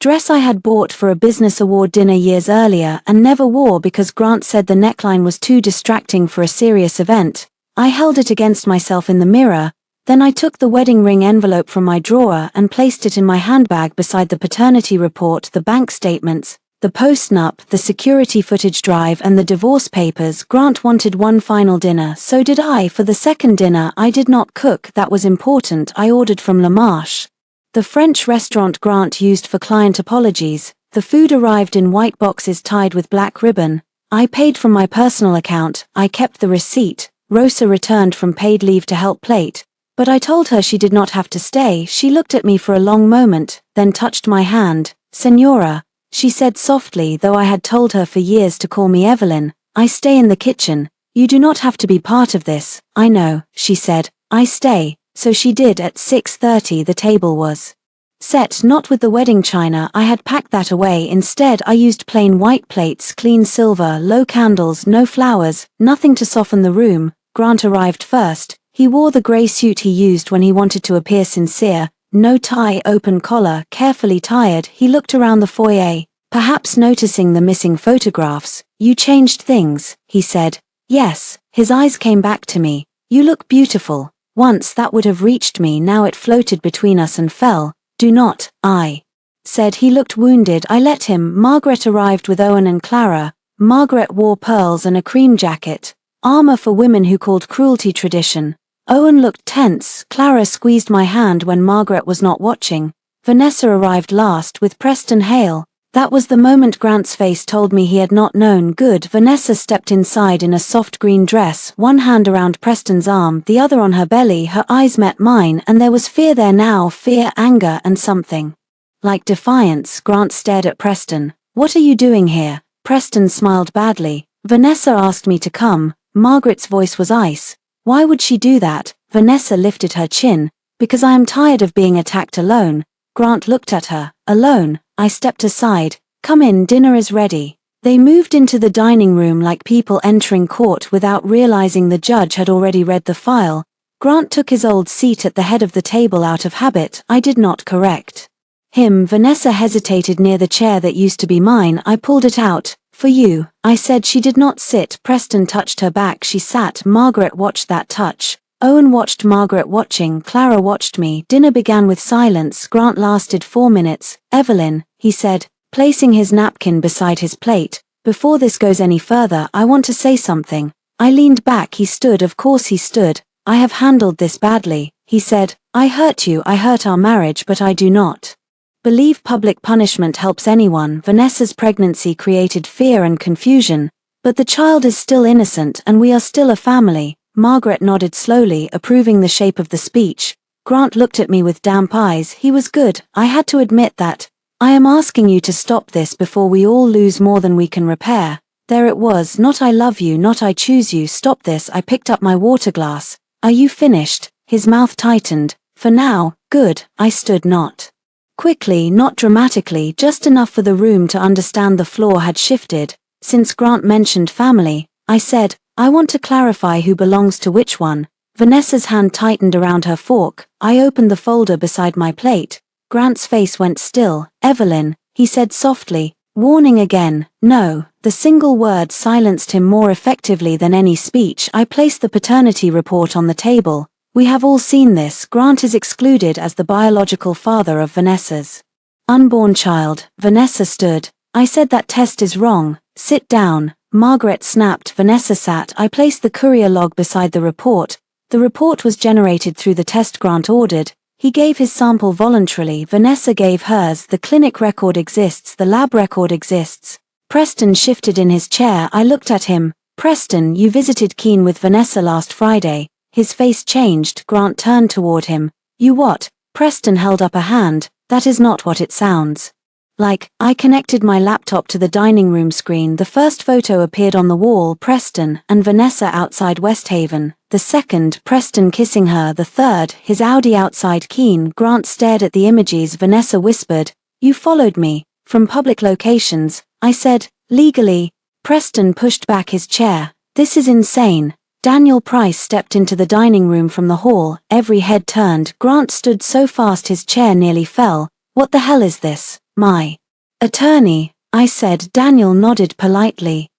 Dress I had bought for a business award dinner years earlier and never wore because Grant said the neckline was too distracting for a serious event. I held it against myself in the mirror, then I took the wedding ring envelope from my drawer and placed it in my handbag beside the paternity report, the bank statements, the post-nup, the security footage drive and the divorce papers. Grant wanted one final dinner, so did I. For the second dinner I did not cook, that was important. I ordered from La Marche, the French restaurant Grant used for client apologies. The food arrived in white boxes tied with black ribbon. I paid from my personal account, I kept the receipt. Rosa returned from paid leave to help plate, but I told her she did not have to stay. She looked at me for a long moment, then touched my hand. Senora, she said softly, though I had told her for years to call me Evelyn. I stay in the kitchen. You do not have to be part of this. I know, she said. I stay. So she did. At 6:30 the table was set, not with the wedding china. I had packed that away. Instead I used plain white plates, clean silver, low candles, no flowers, nothing to soften the room. Grant arrived first. He wore the grey suit he used when he wanted to appear sincere. No tie, open collar, carefully tied. He looked around the foyer, perhaps noticing the missing photographs. You changed things, he said. Yes. His eyes came back to me. You look beautiful. Once that would have reached me, now it floated between us and fell. Do not, I said. He looked wounded. I let him. Margaret arrived with Owen and Clara. Margaret wore pearls and a cream jacket, armor for women who called cruelty tradition. Owen looked tense. Clara squeezed my hand when Margaret was not watching. Vanessa arrived last with Preston Hale. That was the moment Grant's face told me he had not known good. Vanessa stepped inside in a soft green dress, one hand around Preston's arm, the other on her belly. Her eyes met mine, and there was fear there now, fear, anger, and something like defiance. Grant stared at Preston. What are you doing here? Preston smiled badly. Vanessa asked me to come. Margaret's voice was ice. Why would she do that? Vanessa lifted her chin. Because I am tired of being attacked alone. Grant looked at her. Alone? I stepped aside. Come in, dinner is ready. They moved into the dining room like people entering court without realizing the judge had already read the file. Grant took his old seat at the head of the table out of habit. I did not correct him. Vanessa hesitated near the chair that used to be mine. I pulled it out. For you, I said. She did not sit. Preston touched her back. She sat. Margaret watched that touch. Owen watched Margaret watching. Clara watched me. Dinner began with silence. Grant lasted 4 minutes. Evelyn, he said, placing his napkin beside his plate. Before this goes any further, I want to say something. I leaned back. He stood. Of course he stood. I have handled this badly, he said. I hurt you. I hurt our marriage, but I do not believe public punishment helps anyone. Vanessa's pregnancy created fear and confusion, but the child is still innocent and we are still a family. Margaret nodded slowly, approving the shape of the speech. Grant looked at me with damp eyes. He was good. I had to admit that. I am asking you to stop this before we all lose more than we can repair. There it was. Not I love you, not I choose you. Stop this. I picked up my water glass. Are you finished? His mouth tightened. For now. Good. I stood, not quickly, not dramatically, just enough for the room to understand the floor had shifted. Since Grant mentioned family, I said, I want to clarify who belongs to which one. Vanessa's hand tightened around her fork. I opened the folder beside my plate. Grant's face went still. Evelyn, he said softly. Warning again. No. The single word silenced him more effectively than any speech. I placed the paternity report on the table. We have all seen this. Grant is excluded as the biological father of Vanessa's unborn child. Vanessa stood. I said that test is wrong. Sit down. Margaret snapped. Vanessa sat. I placed the courier log beside the report. The report was generated through the test Grant ordered. He gave his sample voluntarily. Vanessa gave hers. The clinic record exists. The lab record exists. Preston shifted in his chair. I looked at him. Preston, you visited Keene with Vanessa last Friday. His face changed. Grant turned toward him. You what? Preston held up a hand. That is not what it sounds like. I connected my laptop to the dining room screen. The first photo appeared on the wall. Preston and Vanessa outside West Haven. The second, Preston kissing her. The third, his Audi outside Keene. Grant stared at the images. Vanessa whispered, You followed me. From public locations. I said, Legally. Preston pushed back his chair. This is insane. Daniel Price stepped into the dining room from the hall. Every head turned. Grant stood so fast his chair nearly fell. What the hell is this? My attorney, I said. Daniel nodded politely.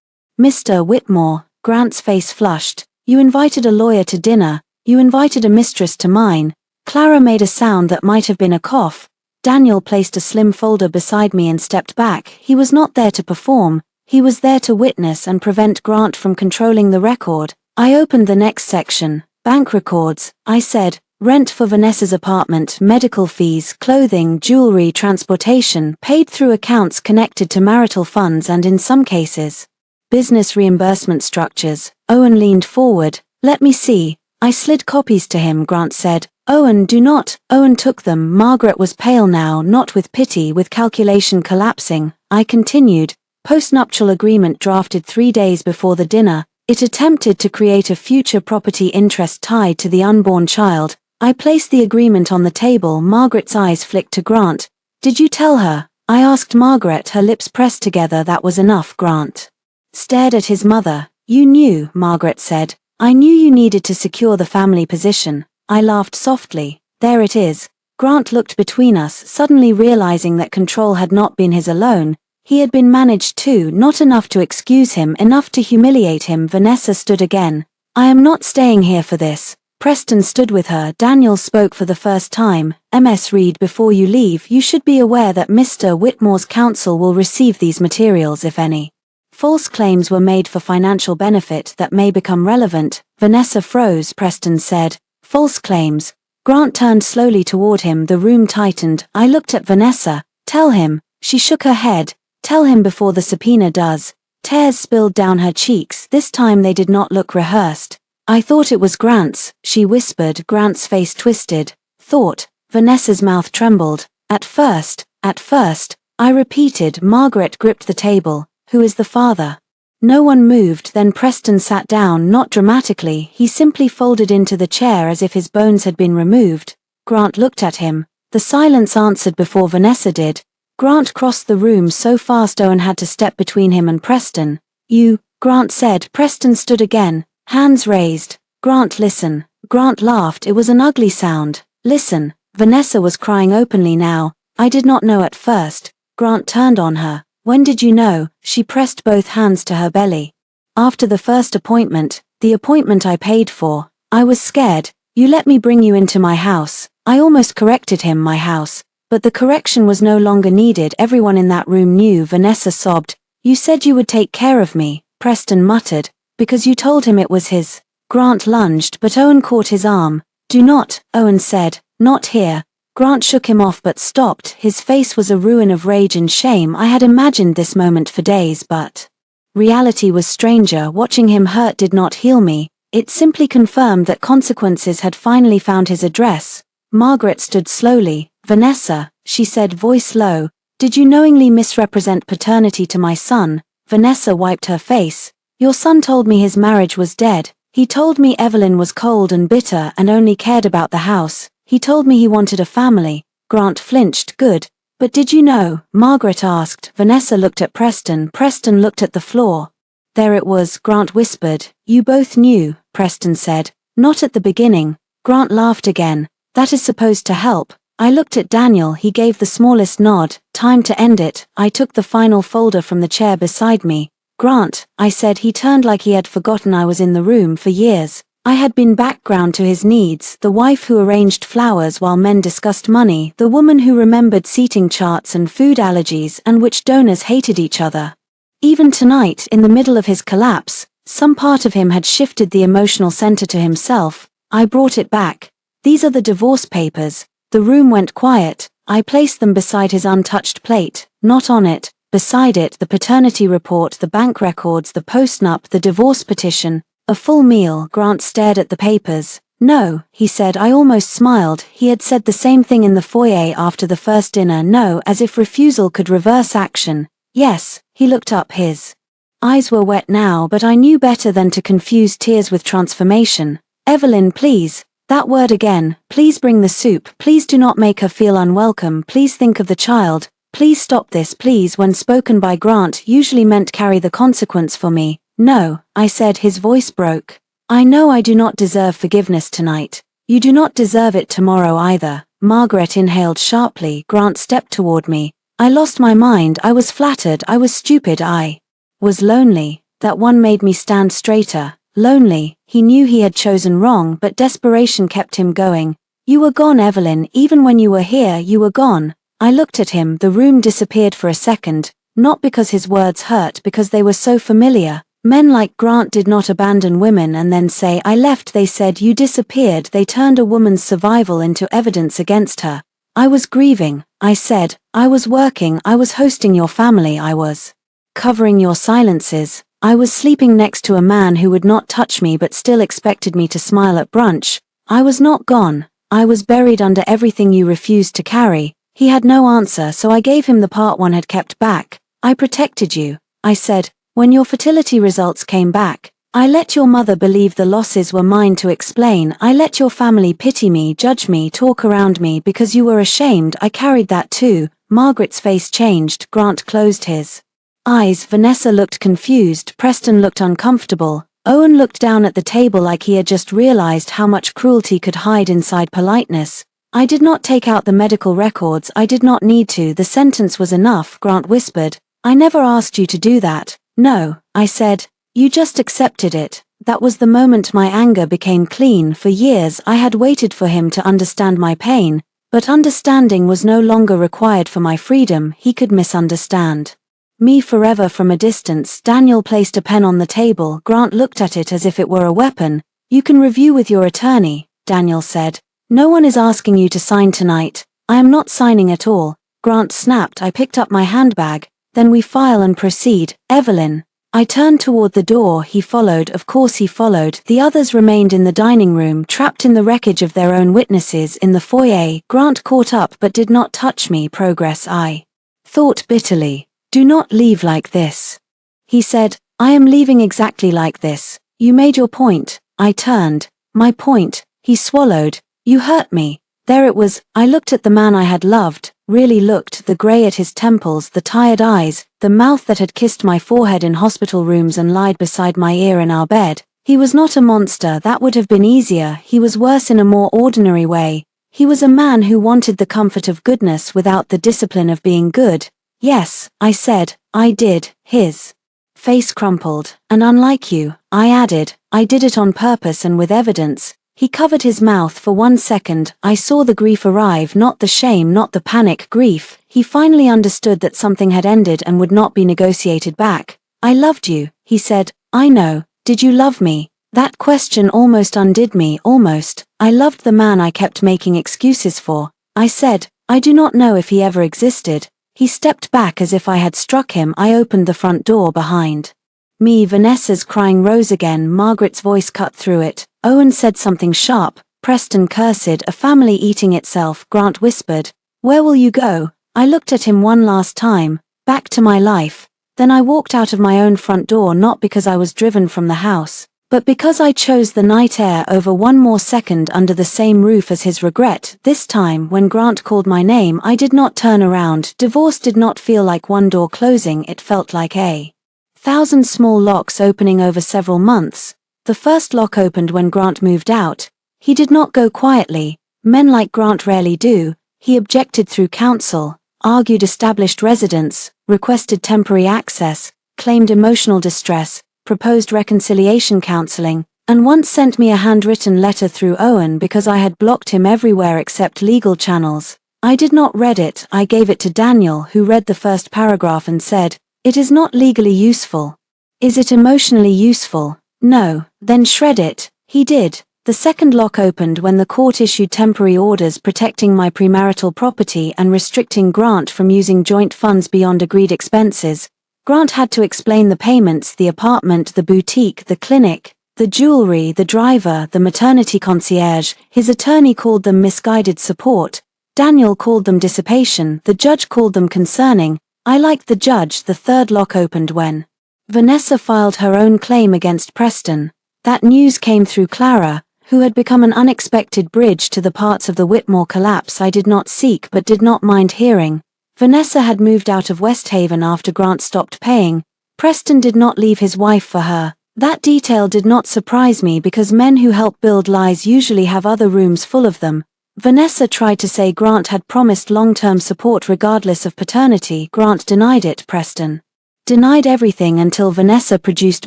Mr. Whitmore, Grant's face flushed. You invited a lawyer to dinner, you invited a mistress to mine. Clara made a sound that might have been a cough. Daniel placed a slim folder beside me and stepped back. He was not there to perform, he was there to witness and prevent Grant from controlling the record. I opened the next section. Bank records, I said. Rent for Vanessa's apartment, medical fees, clothing, jewelry, transportation, paid through accounts connected to marital funds and in some cases, business reimbursement structures. Owen leaned forward. Let me see. I slid copies to him. Grant said. Owen, do not. Owen took them. Margaret was pale now, not with pity, with calculation collapsing. I continued. Postnuptial agreement drafted 3 days before the dinner. It attempted to create a future property interest tied to the unborn child. I placed the agreement on the table. Margaret's eyes flicked to Grant. Did you tell her? I asked Margaret, her lips pressed together. That was enough. Grant stared at his mother. You knew, Margaret said. I knew you needed to secure the family position. I laughed softly. There it is. Grant looked between us, suddenly realizing that control had not been his alone. He had been managed too, not enough to excuse him, enough to humiliate him. Vanessa stood again. I am not staying here for this. Preston stood with her. Daniel spoke for the first time. Ms. Reed, before you leave, you should be aware that Mr. Whitmore's counsel will receive these materials if any false claims were made for financial benefit that may become relevant. Vanessa froze. Preston said. False claims. Grant turned slowly toward him. The room tightened. I looked at Vanessa. Tell him. She shook her head. Tell him before the subpoena does. Tears spilled down her cheeks. This time they did not look rehearsed. I thought it was Grant's, she whispered. Grant's face twisted. Thought. Vanessa's mouth trembled. At first, I repeated. Margaret gripped the table. Who is the father? No one moved. Then Preston sat down, not dramatically. He simply folded into the chair as if his bones had been removed. Grant looked at him. The silence answered before Vanessa did. Grant crossed the room so fast Owen had to step between him and Preston. You, Grant said. Preston stood again, hands raised. Grant, listen. Grant laughed. It was an ugly sound. Listen. Vanessa was crying openly now. I did not know at first. Grant turned on her. When did you know? She pressed both hands to her belly. After the first appointment, the appointment I paid for. I was scared. You let me bring you into my house. I almost corrected him. My house. But the correction was no longer needed. Everyone in that room knew. Vanessa sobbed. You said you would take care of me, Preston muttered. Because you told him it was his. Grant lunged, but Owen caught his arm. Do not, Owen said. Not here. Grant shook him off but stopped. His face was a ruin of rage and shame. I had imagined this moment for days, but reality was stranger. Watching him hurt did not heal me. It simply confirmed that consequences had finally found his address. Margaret stood slowly. Vanessa, she said, voice low, did you knowingly misrepresent paternity to my son? Vanessa wiped her face. Your son told me his marriage was dead. He told me Evelyn was cold and bitter and only cared about the house. He told me he wanted a family. Grant flinched. Good. But did you know? Margaret asked. Vanessa looked at Preston. Preston looked at the floor. There it was, Grant whispered. You both knew, Preston said. Not at the beginning. Grant laughed again. That is supposed to help. I looked at Daniel. He gave the smallest nod. Time to end it. I took the final folder from the chair beside me. Grant, I said. He turned like he had forgotten I was in the room. For years, I had been background to his needs, the wife who arranged flowers while men discussed money, the woman who remembered seating charts and food allergies and which donors hated each other. Even tonight, in the middle of his collapse, some part of him had shifted the emotional center to himself. I brought it back. These are the divorce papers. The room went quiet. I placed them beside his untouched plate, not on it. Beside it, the paternity report, the bank records, the postnup, the divorce petition. A full meal. Grant stared at the papers. No, he said. I almost smiled. He had said the same thing in the foyer after the first dinner. No, as if refusal could reverse action. Yes, he looked up. His eyes were wet now, but I knew better than to confuse tears with transformation. Evelyn, please. That word again. Please bring the soup. Please do not make her feel unwelcome. Please think of the child. Please stop this. Please, when spoken by Grant, usually meant carry the consequence for me. No, I said. His voice broke. I know I do not deserve forgiveness tonight. You do not deserve it tomorrow either. Margaret inhaled sharply. Grant stepped toward me. I lost my mind, I was flattered, I was stupid, I was lonely. That one made me stand straighter. Lonely, he knew he had chosen wrong, but desperation kept him going. You were gone, Evelyn, even when you were here, you were gone. I looked at him, the room disappeared for a second, not because his words hurt, because they were so familiar. Men like Grant did not abandon women and then say, I left. They said, you disappeared. They turned a woman's survival into evidence against her. I was grieving, I said. I was working, I was hosting your family, I was covering your silences. I was sleeping next to a man who would not touch me but still expected me to smile at brunch. I was not gone. I was buried under everything you refused to carry. He had no answer, so I gave him the part one had kept back. I protected you, I said. When your fertility results came back, I let your mother believe the losses were mine to explain. I let your family pity me, judge me, talk around me because you were ashamed. I carried that too. Margaret's face changed. Grant closed his eyes. Vanessa looked confused. Preston looked uncomfortable. Owen looked down at the table like he had just realized how much cruelty could hide inside politeness. I did not take out the medical records. I did not need to. The sentence was enough, Grant whispered. I never asked you to do that. No, I said. You just accepted it. That was the moment my anger became clean. For years I had waited for him to understand my pain, but understanding was no longer required for my freedom. He could misunderstand me forever from a distance. Daniel placed a pen on the table. Grant looked at it as if it were a weapon. You can review with your attorney, Daniel said. No one is asking you to sign tonight. I am not signing at all. Grant snapped. I picked up my handbag. Then we file and proceed. Evelyn. I turned toward the door. He followed. Of course he followed. The others remained in the dining room, trapped in the wreckage of their own witnesses. In the foyer, Grant caught up but did not touch me. Progress, I thought bitterly. Do not leave like this. He said, I am leaving exactly like this. You made your point. I turned. My point. He swallowed. You hurt me. There it was. I looked at the man I had loved, really looked, the grey at his temples, the tired eyes, the mouth that had kissed my forehead in hospital rooms and lied beside my ear in our bed. He was not a monster. That would have been easier. He was worse in a more ordinary way. He was a man who wanted the comfort of goodness without the discipline of being good. Yes, I said, I did. His face crumpled. And unlike you, I added, I did it on purpose and with evidence. He covered his mouth for 1 second. I saw the grief arrive, not the shame, not the panic, grief. He finally understood that something had ended and would not be negotiated back. I loved you, he said. I know. Did you love me? That question almost undid me, almost. I loved the man I kept making excuses for. I said, I do not know if he ever existed. He stepped back as if I had struck him. I opened the front door behind me. Vanessa's crying rose again. Margaret's voice cut through it. Owen said something sharp. Preston cursed. A family eating itself. Grant whispered, where will you go? I looked at him one last time. Back to my life. Then I walked out of my own front door, not because I was driven from the house, but because I chose the night air over one more second under the same roof as his regret. This time, when Grant called my name, I did not turn around. Divorce did not feel like one door closing. It felt like 1,000 small locks opening over several months. The first lock opened when Grant moved out. He did not go quietly. Men like Grant rarely do. He objected through counsel, argued established residence, requested temporary access, claimed emotional distress, proposed reconciliation counseling, and once sent me a handwritten letter through Owen because I had blocked him everywhere except legal channels. I did not read it. I gave it to Daniel, who read the first paragraph and said, it is not legally useful. Is it emotionally useful? No. Then shred it. He did. The second lock opened when the court issued temporary orders protecting my premarital property and restricting Grant from using joint funds beyond agreed expenses. Grant had to explain the payments, the apartment, the boutique, the clinic, the jewelry, the driver, the maternity concierge. His attorney called them misguided support. Daniel called them dissipation. The judge called them concerning. I liked the judge. The third lock opened when Vanessa filed her own claim against Preston. That news came through Clara, who had become an unexpected bridge to the parts of the Whitmore collapse I did not seek but did not mind hearing. Vanessa had moved out of West Haven after Grant stopped paying. Preston did not leave his wife for her. That detail did not surprise me because men who help build lies usually have other rooms full of them. Vanessa tried to say Grant had promised long-term support regardless of paternity. Grant denied it. Preston denied everything until Vanessa produced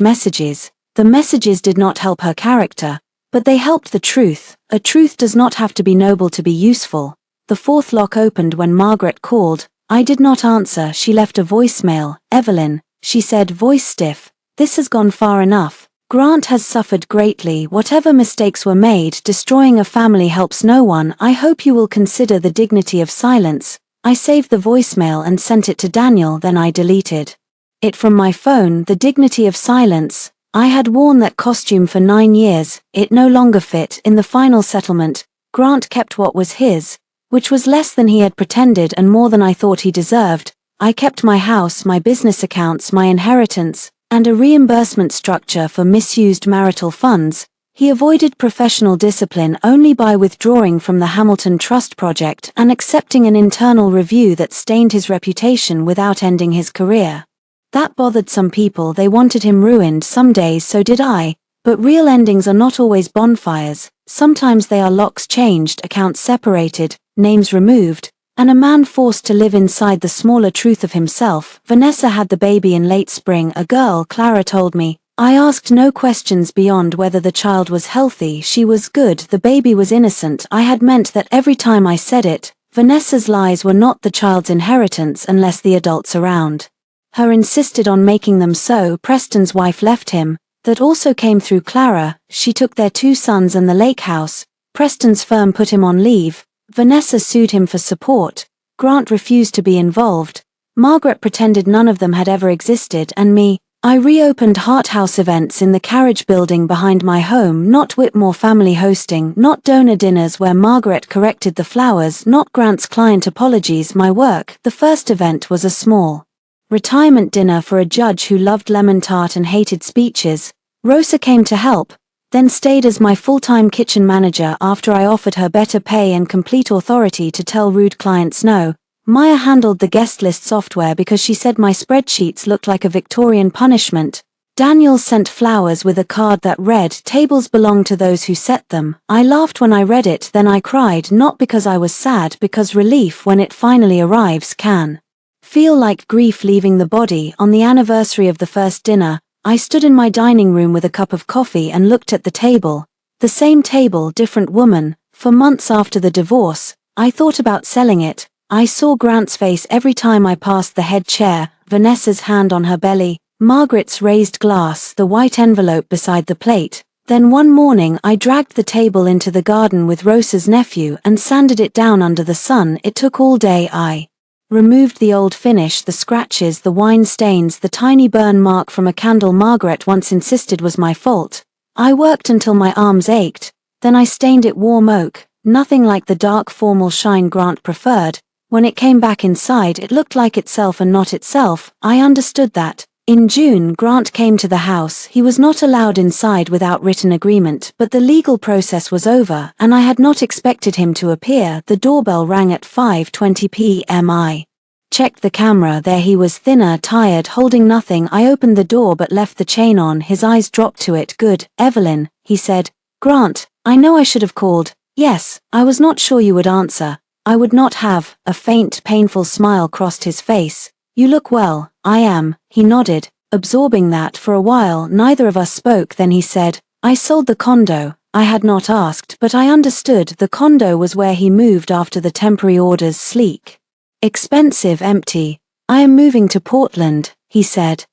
messages. The messages did not help her character, but they helped the truth. A truth does not have to be noble to be useful. The fourth lock opened when Margaret called. I did not answer. She left a voicemail. Evelyn, she said, voice stiff. This has gone far enough. Grant has suffered greatly. Whatever mistakes were made, destroying a family helps no one. I hope you will consider the dignity of silence. I saved the voicemail and sent it to Daniel, then I deleted it from my phone. The dignity of silence. I had worn that costume for 9 years. It no longer fit. In the final settlement, Grant kept what was his, which was less than he had pretended and more than I thought he deserved. I kept my house, my business accounts, my inheritance, and a reimbursement structure for misused marital funds. He avoided professional discipline only by withdrawing from the Hamilton Trust project and accepting an internal review that stained his reputation without ending his career. That bothered some people. They wanted him ruined. Some days so did I. But real endings are not always bonfires. Sometimes they are locks changed, accounts separated, names removed, and a man forced to live inside the smaller truth of himself. Vanessa had the baby in late spring. A girl, Clara told me. I asked no questions beyond whether the child was healthy. She was good. The baby was innocent. I had meant that every time I said it. Vanessa's lies were not the child's inheritance unless the adults around her insisted on making them so. Preston's wife left him. That also came through Clara. She took their 2 sons and the lake house. Preston's firm put him on leave. Vanessa sued him for support. Grant refused to be involved. Margaret pretended none of them had ever existed, and I reopened Heart House events in the carriage building behind my home. Not Whitmore family hosting, not donor dinners where Margaret corrected the flowers, not Grant's client apologies. My work. The first event was a small retirement dinner for a judge who loved lemon tart and hated speeches. Rosa came to help, then stayed as my full-time kitchen manager after I offered her better pay and complete authority to tell rude clients no. Maya handled the guest list software because she said my spreadsheets looked like a Victorian punishment. Daniel sent flowers with a card that read, "Tables belong to those who set them." I laughed when I read it, then I cried, not because I was sad, because relief when it finally arrives can feel like grief leaving the body. On the anniversary of the first dinner, I stood in my dining room with a cup of coffee and looked at the table. The same table, different woman. For months after the divorce, I thought about selling it. I saw Grant's face every time I passed the head chair, Vanessa's hand on her belly, Margaret's raised glass, the white envelope beside the plate. Then one morning I dragged the table into the garden with Rosa's nephew and sanded it down under the sun. It took all day. I removed the old finish, the scratches, the wine stains, the tiny burn mark from a candle Margaret once insisted was my fault. I worked until my arms ached, then I stained it warm oak, nothing like the dark formal shine Grant preferred. When it came back inside, it looked like itself and not itself. I understood that. In June, Grant came to the house. He was not allowed inside without written agreement, but the legal process was over, and I had not expected him to appear. The doorbell rang at 5:20 p.m. I checked the camera. There he was, thinner, tired, holding nothing. I opened the door but left the chain on. His eyes dropped to it. "Good, Evelyn," he said. "Grant, I know I should have called." "Yes, I was not sure you would answer." "I would not have." A faint, painful smile crossed his face. "You look well." "I am," he nodded, absorbing that. For a while neither of us spoke. Then he said, "I sold the condo." I had not asked, but I understood. The condo was where he moved after the temporary orders. Sleek, expensive, empty. "I am moving to Portland," he said.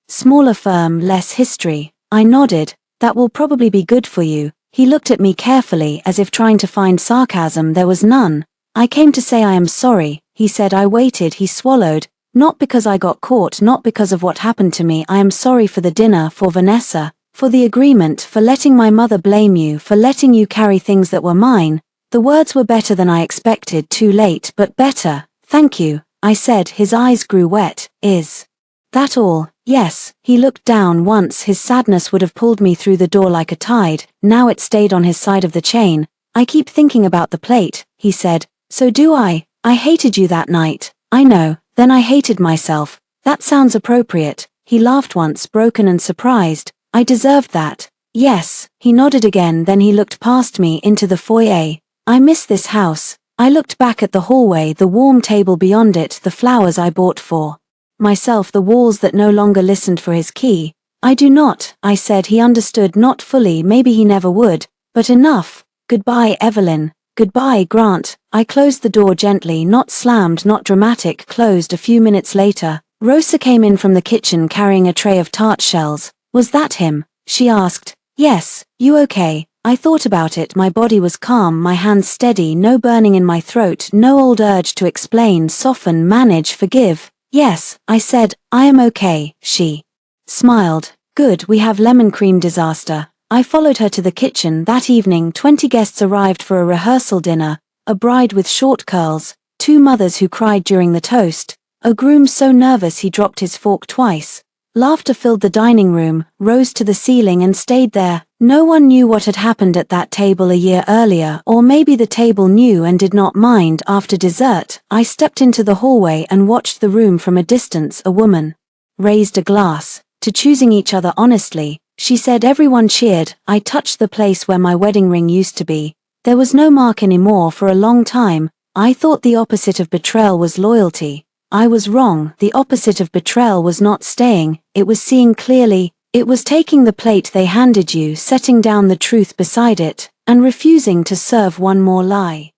"Smaller firm, less history." I nodded. "That will probably be good for you." He looked at me carefully, as if trying to find sarcasm. There was none. "I came to say I am sorry," he said. I waited. He swallowed. "Not because I got caught, not because of what happened to me. I am sorry for the dinner, for Vanessa, for the agreement, for letting my mother blame you, for letting you carry things that were mine." The words were better than I expected. Too late, but better. "Thank you," I said. His eyes grew wet. "Is that all?" "Yes." He looked down. Once his sadness would have pulled me through the door like a tide. Now it stayed on his side of the chain. "I keep thinking about the plate," he said. "So do I. I hated you that night." "I know. Then I hated myself." "That sounds appropriate." He laughed once, broken and surprised. "I deserved that." "Yes." He nodded again. Then he looked past me into the foyer. I miss this house. I looked back at the hallway, the warm table beyond it, the flowers I bought for myself, the walls that no longer listened for his key. I do not, I said. He understood, not fully, maybe he never would, but enough. Goodbye, Evelyn. Goodbye, Grant. I closed the door gently, not slammed, not dramatic, closed. A few minutes later, Rosa came in from the kitchen carrying a tray of tart shells. Was that him? She asked. Yes. You okay? I thought about it. My body was calm, my hands steady, no burning in my throat, no old urge to explain, soften, manage, forgive. Yes, I said, I am okay. She smiled. Good, we have lemon cream disaster. I followed her to the kitchen. That evening 20 guests arrived for a rehearsal dinner, a bride with short curls, 2 mothers who cried during the toast, a groom so nervous he dropped his fork twice. Laughter filled the dining room, rose to the ceiling and stayed there. No one knew what had happened at that table a year earlier, or maybe the table knew and did not mind. After dessert, I stepped into the hallway and watched the room from a distance. A woman raised a glass to choosing each other honestly. She said. Everyone cheered. I touched the place where my wedding ring used to be. There was no mark anymore. For a long time, I thought the opposite of betrayal was loyalty. I was wrong. The opposite of betrayal was not staying, it was seeing clearly. It was taking the plate they handed you, setting down the truth beside it, and refusing to serve one more lie.